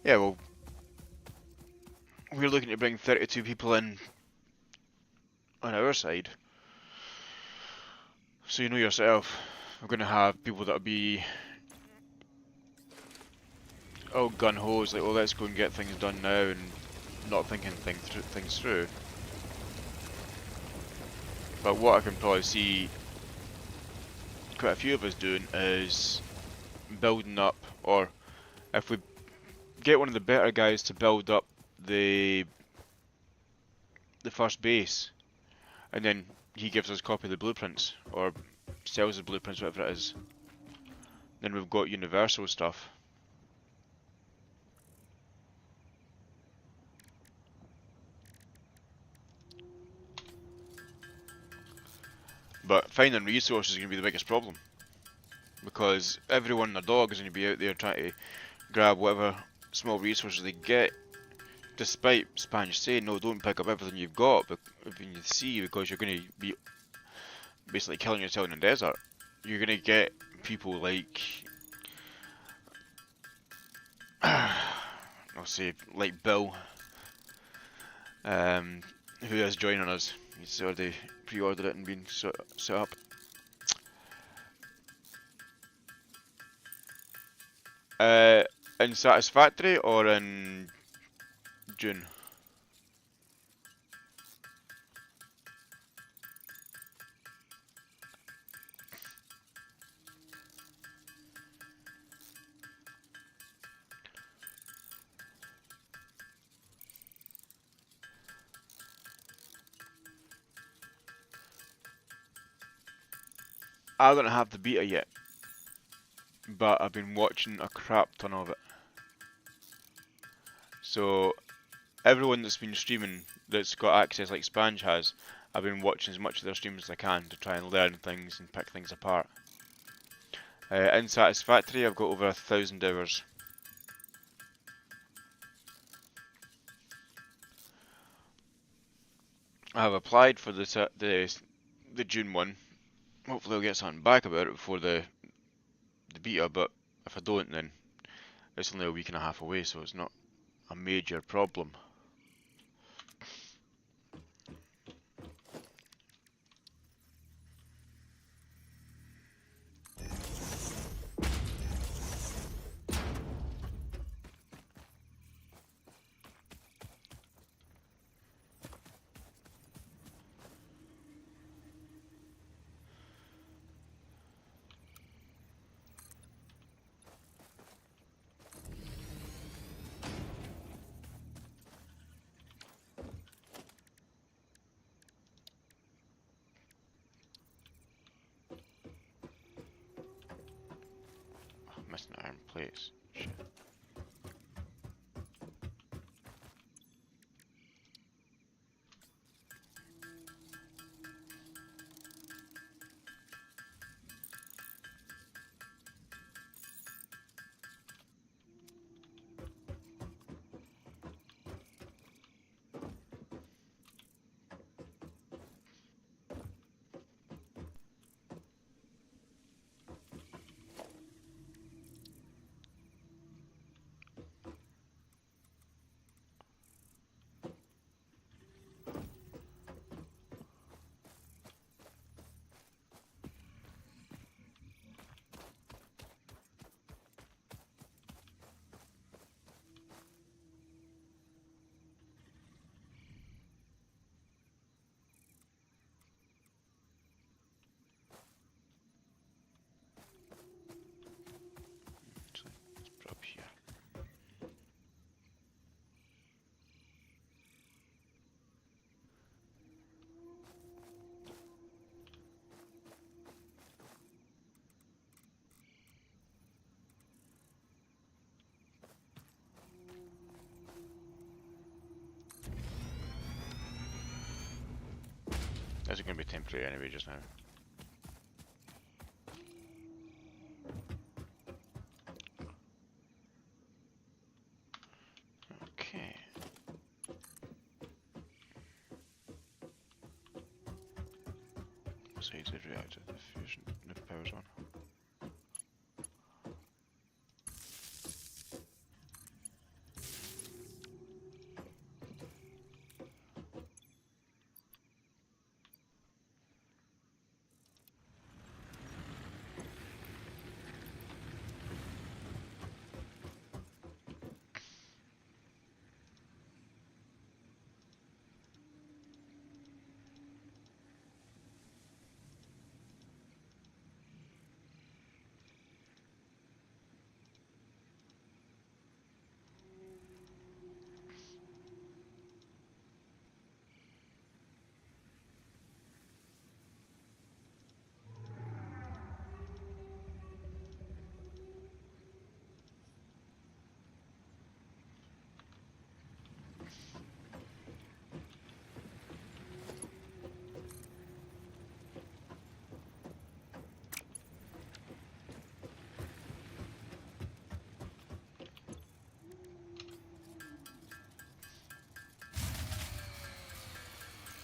Yeah, well, we're looking to bring 32 people in on our side. So you know yourself, we're going to have people that'll be all gun-ho, like, oh, let's go and get things done now, and not thinking things through. But what I can probably see quite a few of us doing is building up, or if we get one of the better guys to build up the first base, and then he gives us a copy of the blueprints, or sells the blueprints, whatever it is. Then we've got universal stuff. But finding resources is going to be the biggest problem, because everyone and their dog is going to be out there trying to grab whatever small resources they get, despite Spanish saying, no, don't pick up everything you've got, but everything you see, because you're going to be basically killing yourself in the desert. You're going to get people like, I'll say, like Bill, who is joining us. He's already pre-ordered it and been set up. In Satisfactory or in June? I don't have the beta yet, but I've been watching a crap ton of it. So everyone that's been streaming that's got access like Spange has, I've been watching as much of their streams as I can to try and learn things and pick things apart. In Satisfactory I've got over 1,000 hours. I have applied for the June one. Hopefully I'll get something back about it before the beta, but if I don't, then it's only a week and a half away, so it's not a major problem. Missing iron plates. Shit. is going to be temporary anyway just now. Okay. So he did react to the fusion, the power's on.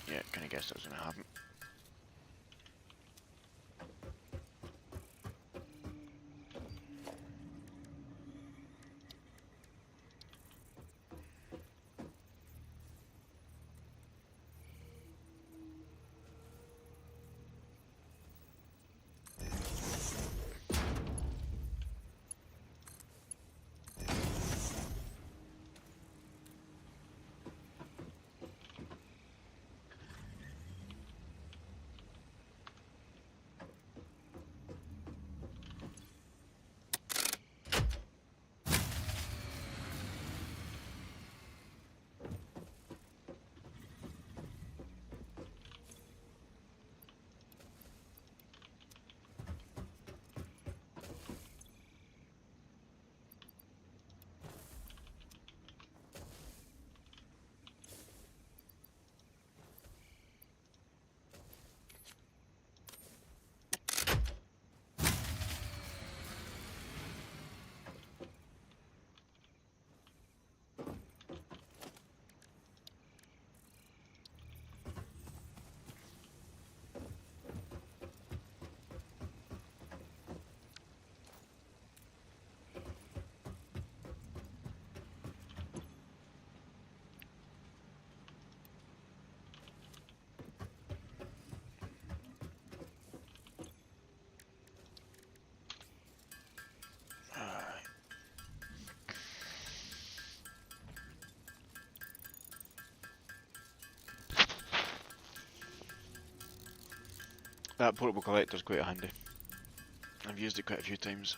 Yeah, kind of guessed that was going to happen. That portable collector's quite handy. I've used it quite a few times.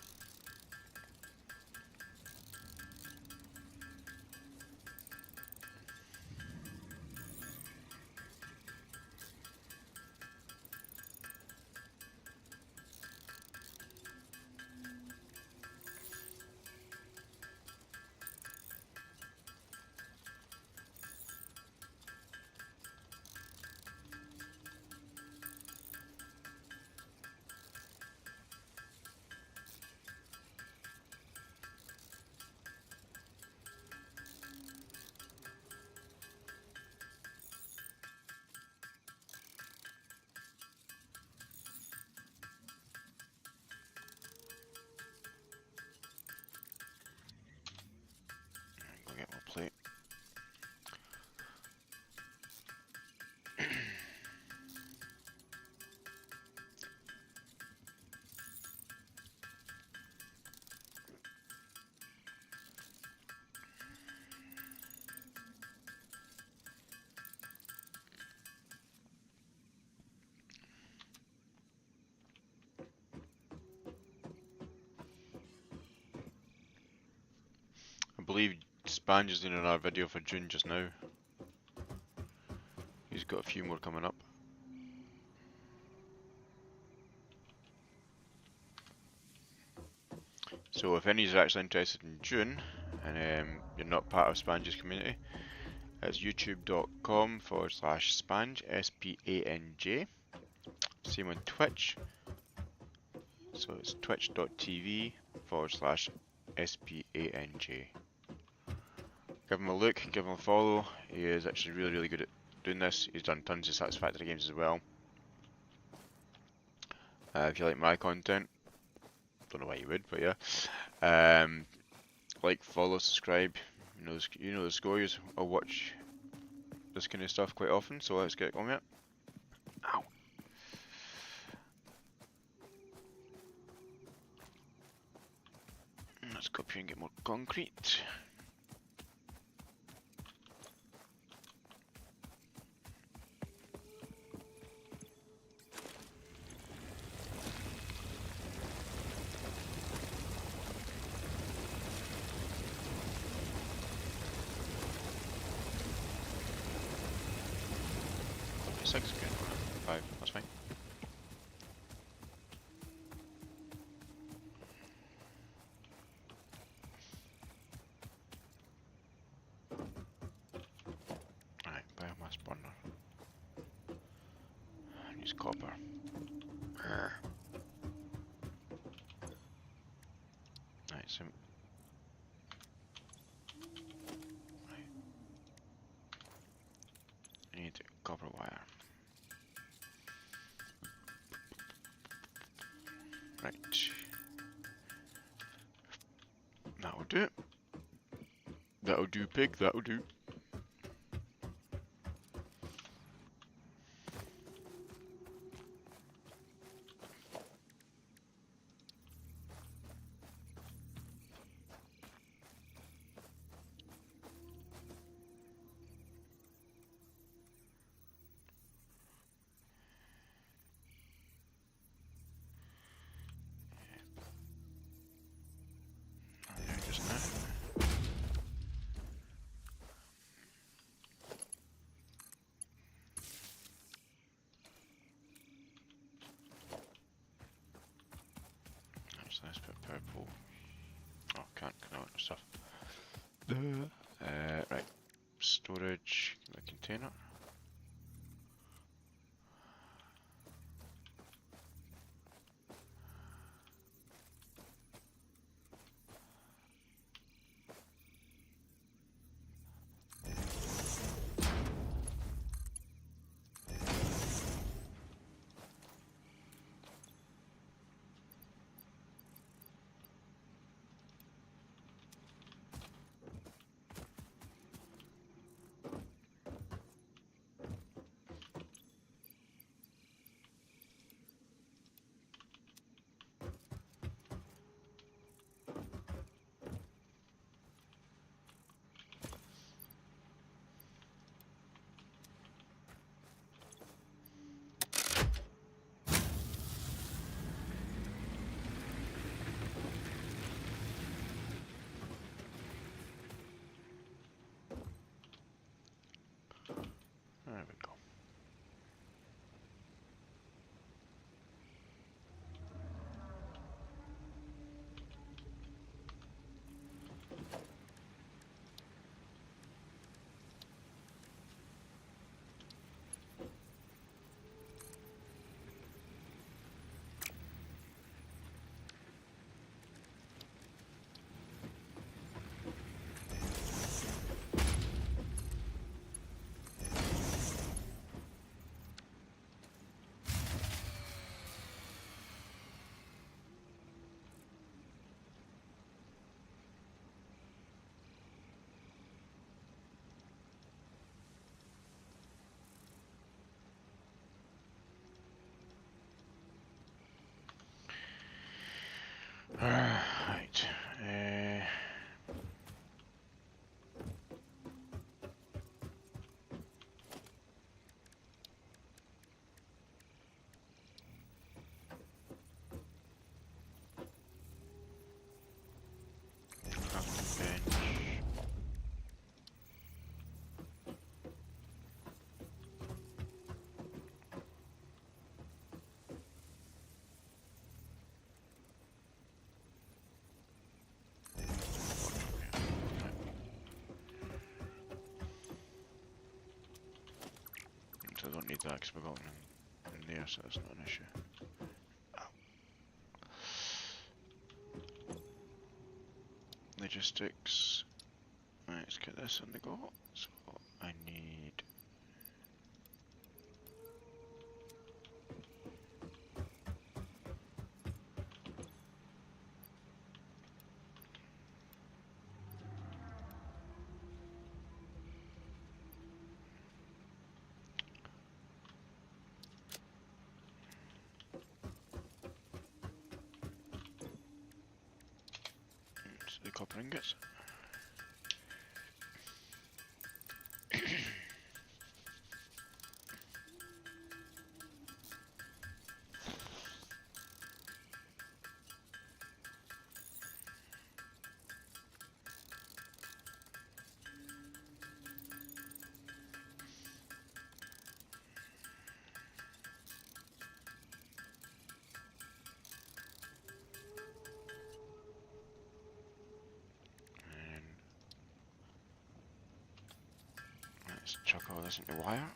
Go get my plate. I believe Spanj is doing another video for June just now. He's got a few more coming up. So if any of you are actually interested in June, and you're not part of Spanj's community, It's youtube.com/spanj, SPANJ. Same on Twitch. So it's twitch.tv/SPANJ. Give him a look, give him a follow. He is actually really, really good at doing this. He's done tons of Satisfactory games as well. If you like my content, don't know why you would, but yeah. Like, follow, subscribe. You know the scores. I'll watch this kind of stuff quite often, so let's get on with it. Ow. Let's go up here and get more concrete. Six again, 5, that's fine. Alright, biomass burner. Use copper. Right, so I need copper wire. Right. That'll do. That'll do, pig, that'll do. There, just now. That's nice bit purple. Oh, can't connect stuff. Right. Storage, the container. don't need that because we're going in there, so that's not an issue. Logistics. Right, let's get this on the go. So I need. The copper ingots. And let's chuck all this into wire.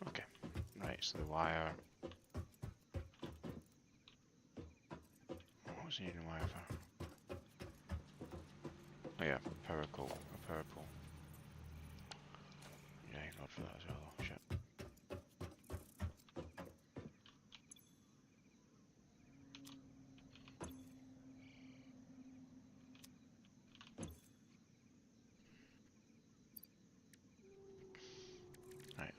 Okay, right, so the wire. What was he needing wire for? Oh yeah, power pole, a power pole. Yeah, not for that as well though, shit. Right,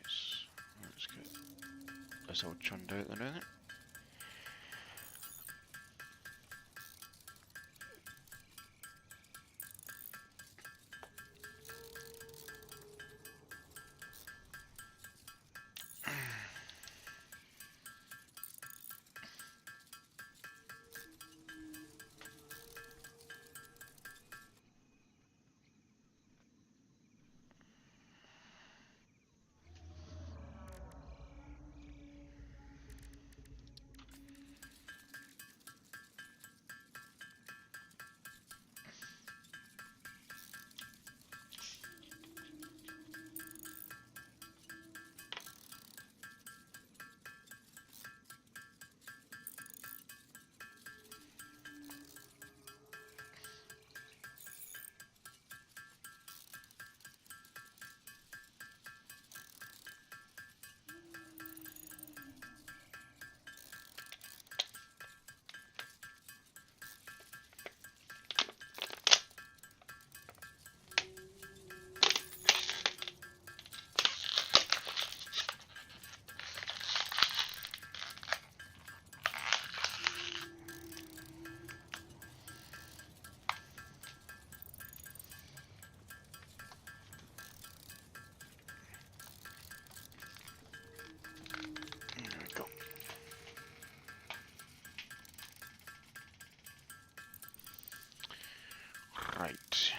let's get this all churned out then, isn't it? There we go. Right.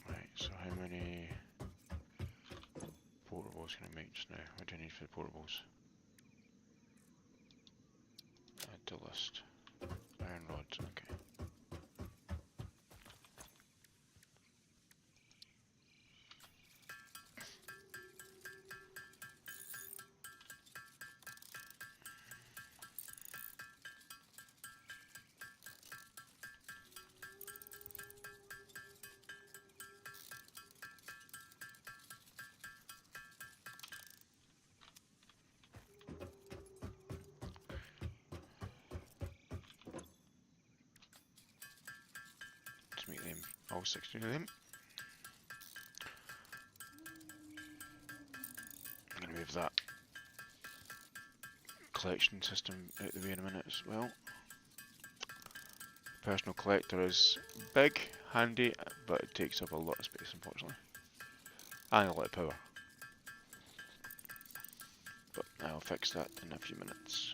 Right, so how many portables can I make just now? What do I need for the portables? Add to list. Iron rods, okay. Let's make them all 16 of them. I'm going to move that collection system out the way in a minute as well. Personal collector is big, handy, but it takes up a lot of space unfortunately. And a lot of power. But I'll fix that in a few minutes.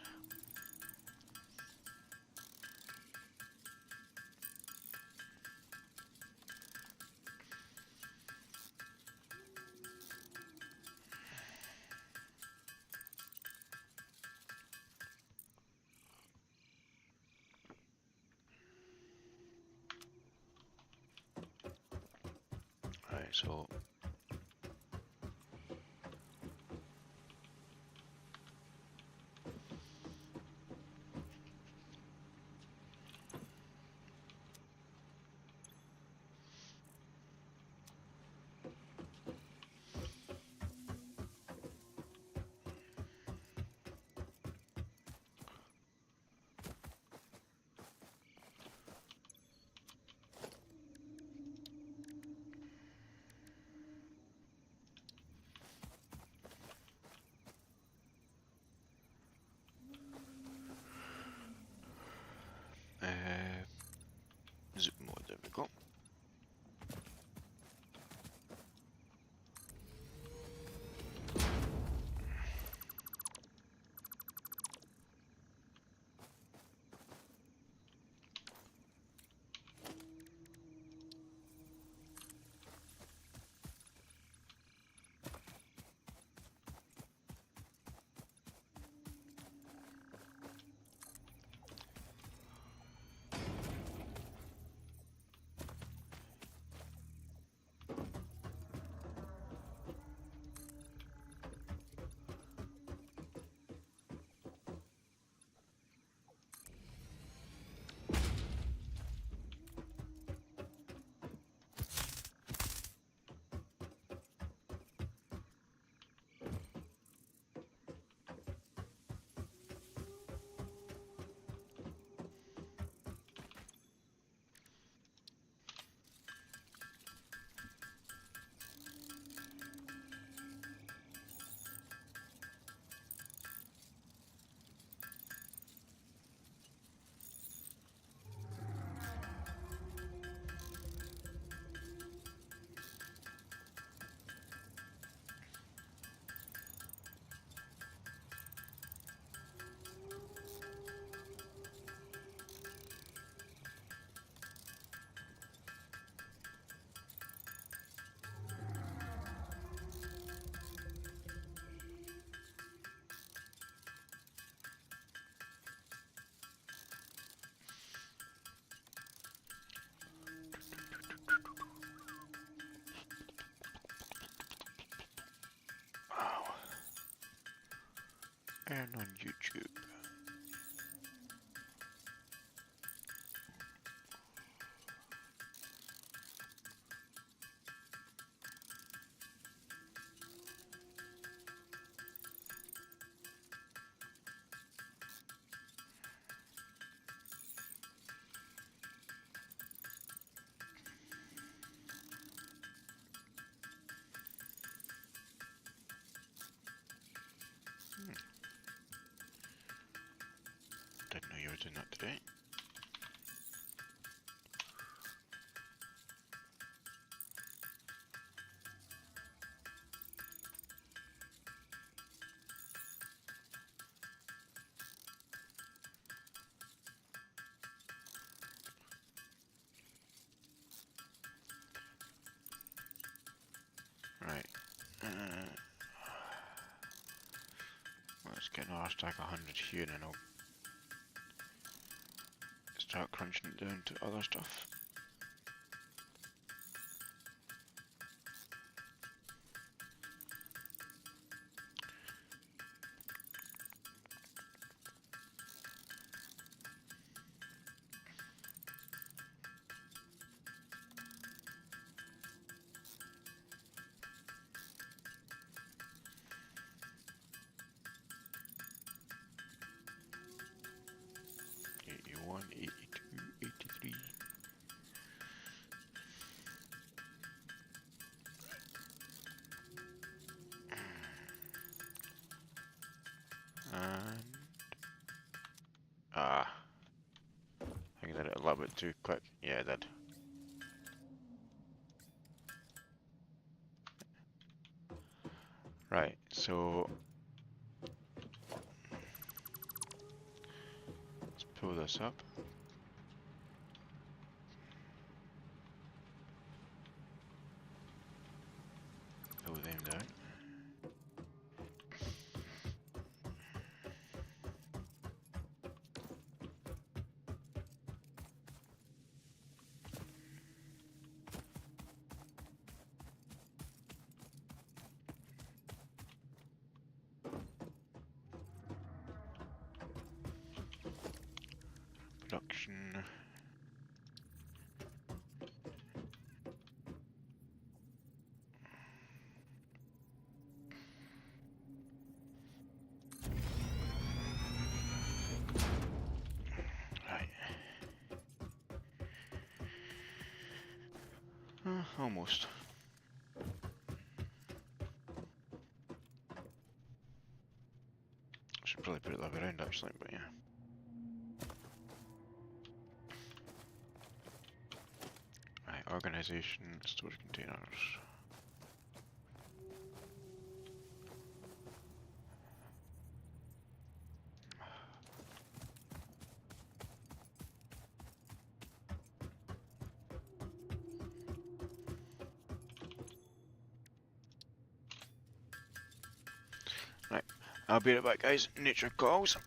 Right, so and on YouTube. Didn't know you were doing that today. Right. Let's get another stack of 100 here and then I'll start crunching it down to other stuff. One, 82, 83. And I think I did it a little bit too quick. Yeah, I did. Right, so let's pull this up. Pull them down. Production. Right. Almost. Should probably put it the other way around actually, but yeah. Right, organization, storage containers. Right, I'll be right back guys, nature calls.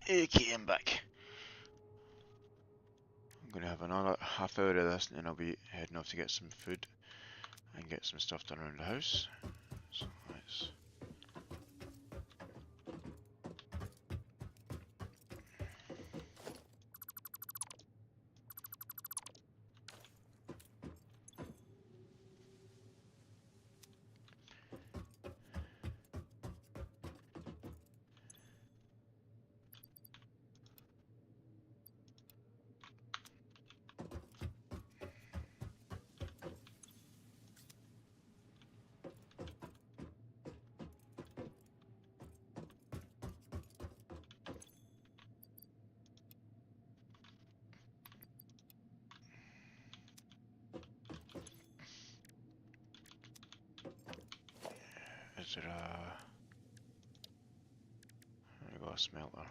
Okay, I'm back. I'm gonna have another half hour of this and then I'll be heading off to get some food and get some stuff done around the house. So let's... Is there a... I got a smelter.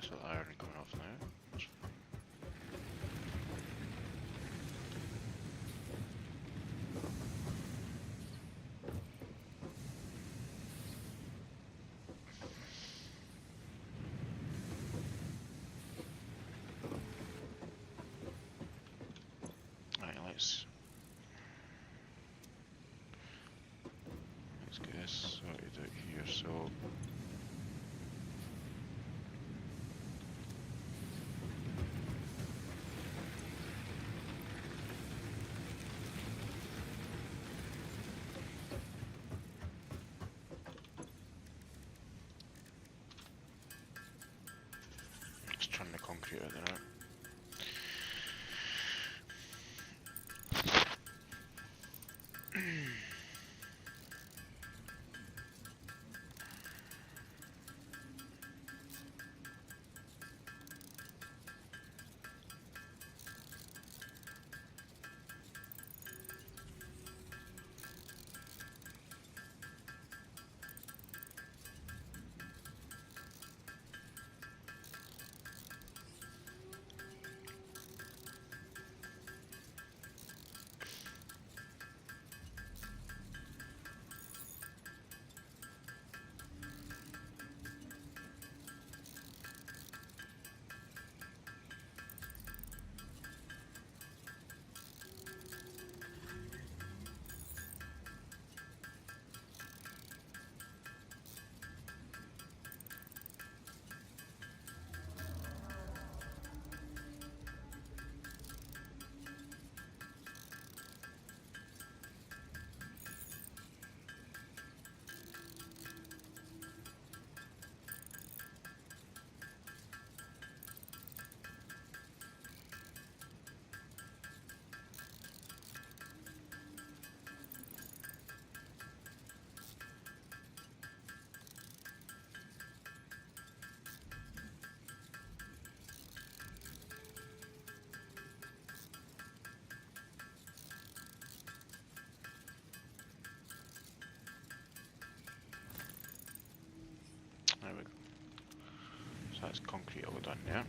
So iron coming off now. That's fine. Right, let's get this sorted out here. So let's turn the concrete out there. There we go. So that's concrete all done there.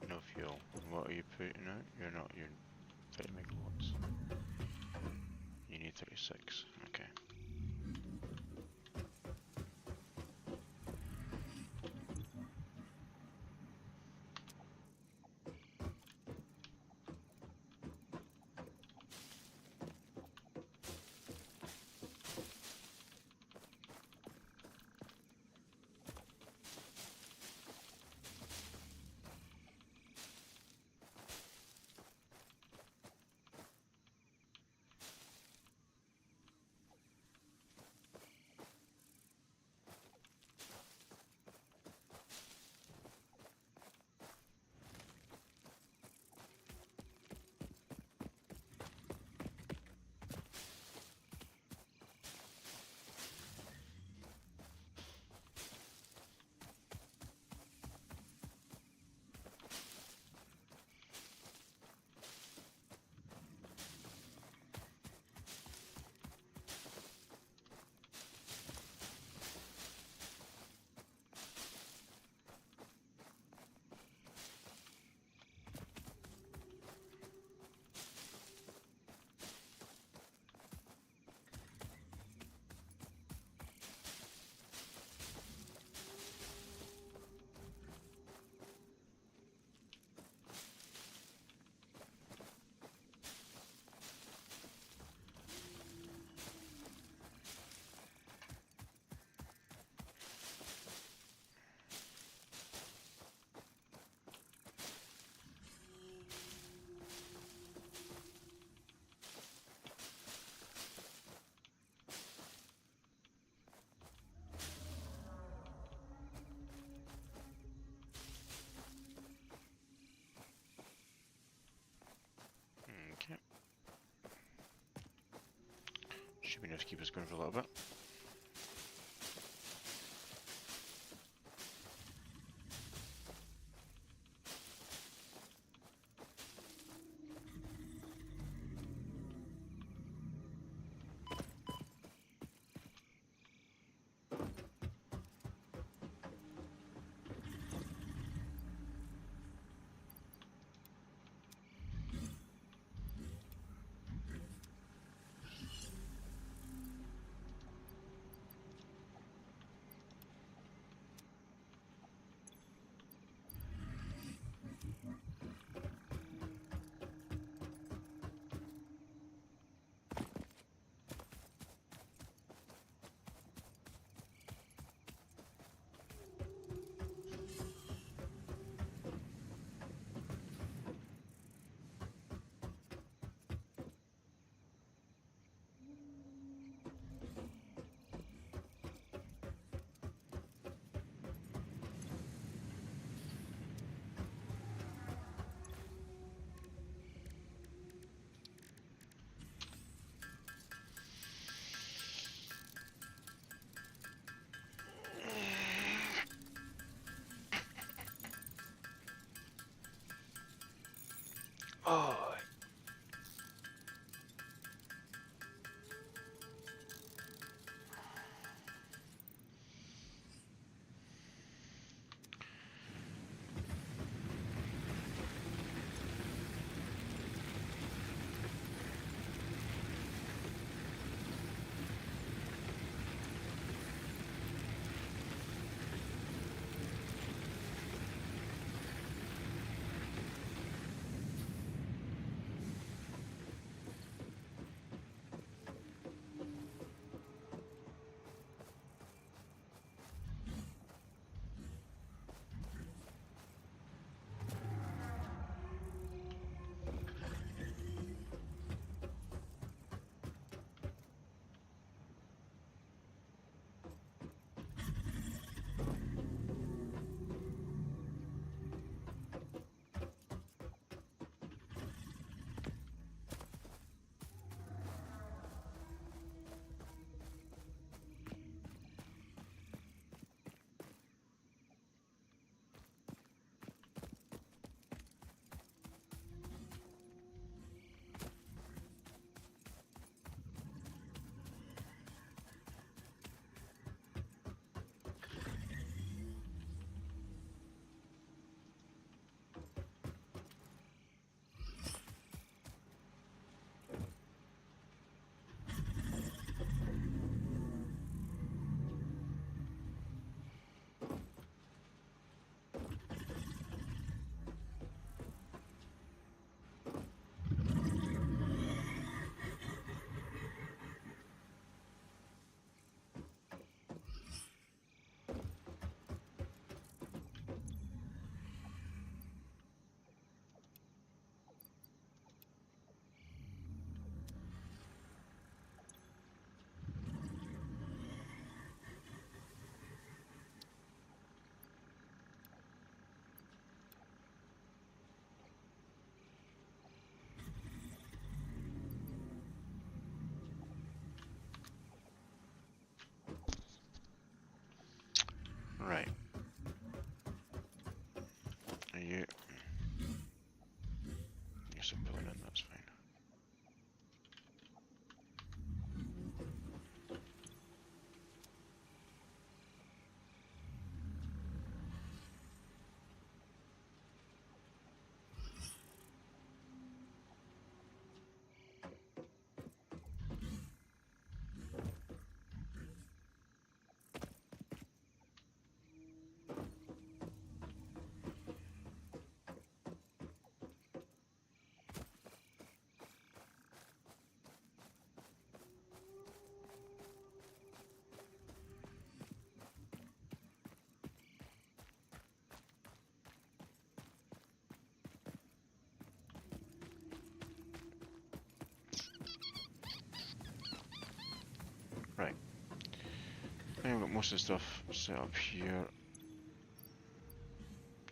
No fuel. What are you putting out? You're not. You're 30 megawatts. You need 36. Okay. should be enough to keep us going for a little bit. Oh, right. Are you? You're still pulling in, that's fine. Right. I think I've got most of the stuff set up here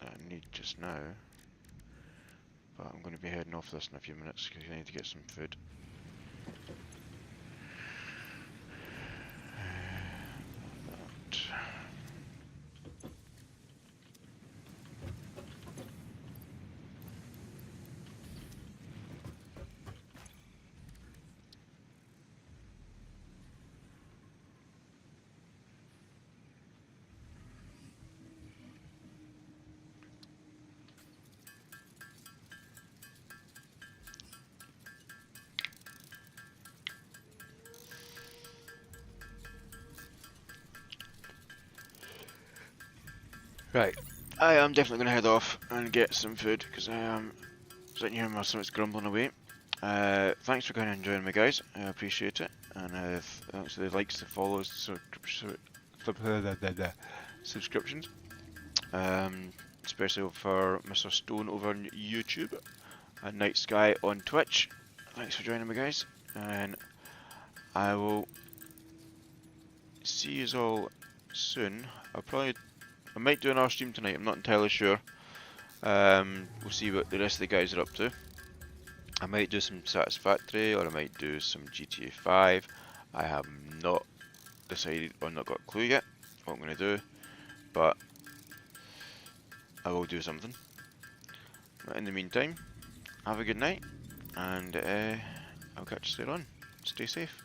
that I need just now. But I'm going to be heading off this in a few minutes because I need to get some food. Right, I am definitely going to head off and get some food because I am sitting here and my stomach's grumbling away. Thanks for kind of enjoying me, guys. I appreciate it. And thanks for the likes, the follows, subscriptions. Especially for Mr. Stone over on YouTube and Night Sky on Twitch. Thanks for joining me, guys. And I will see you all soon. I might do another stream tonight. I'm not entirely sure. We'll see what the rest of the guys are up to. I might do some Satisfactory, or I might do some GTA 5. I have not decided, or not got a clue yet what I'm going to do, but I will do something. But in the meantime, have a good night, and I'll catch you later on. Stay safe.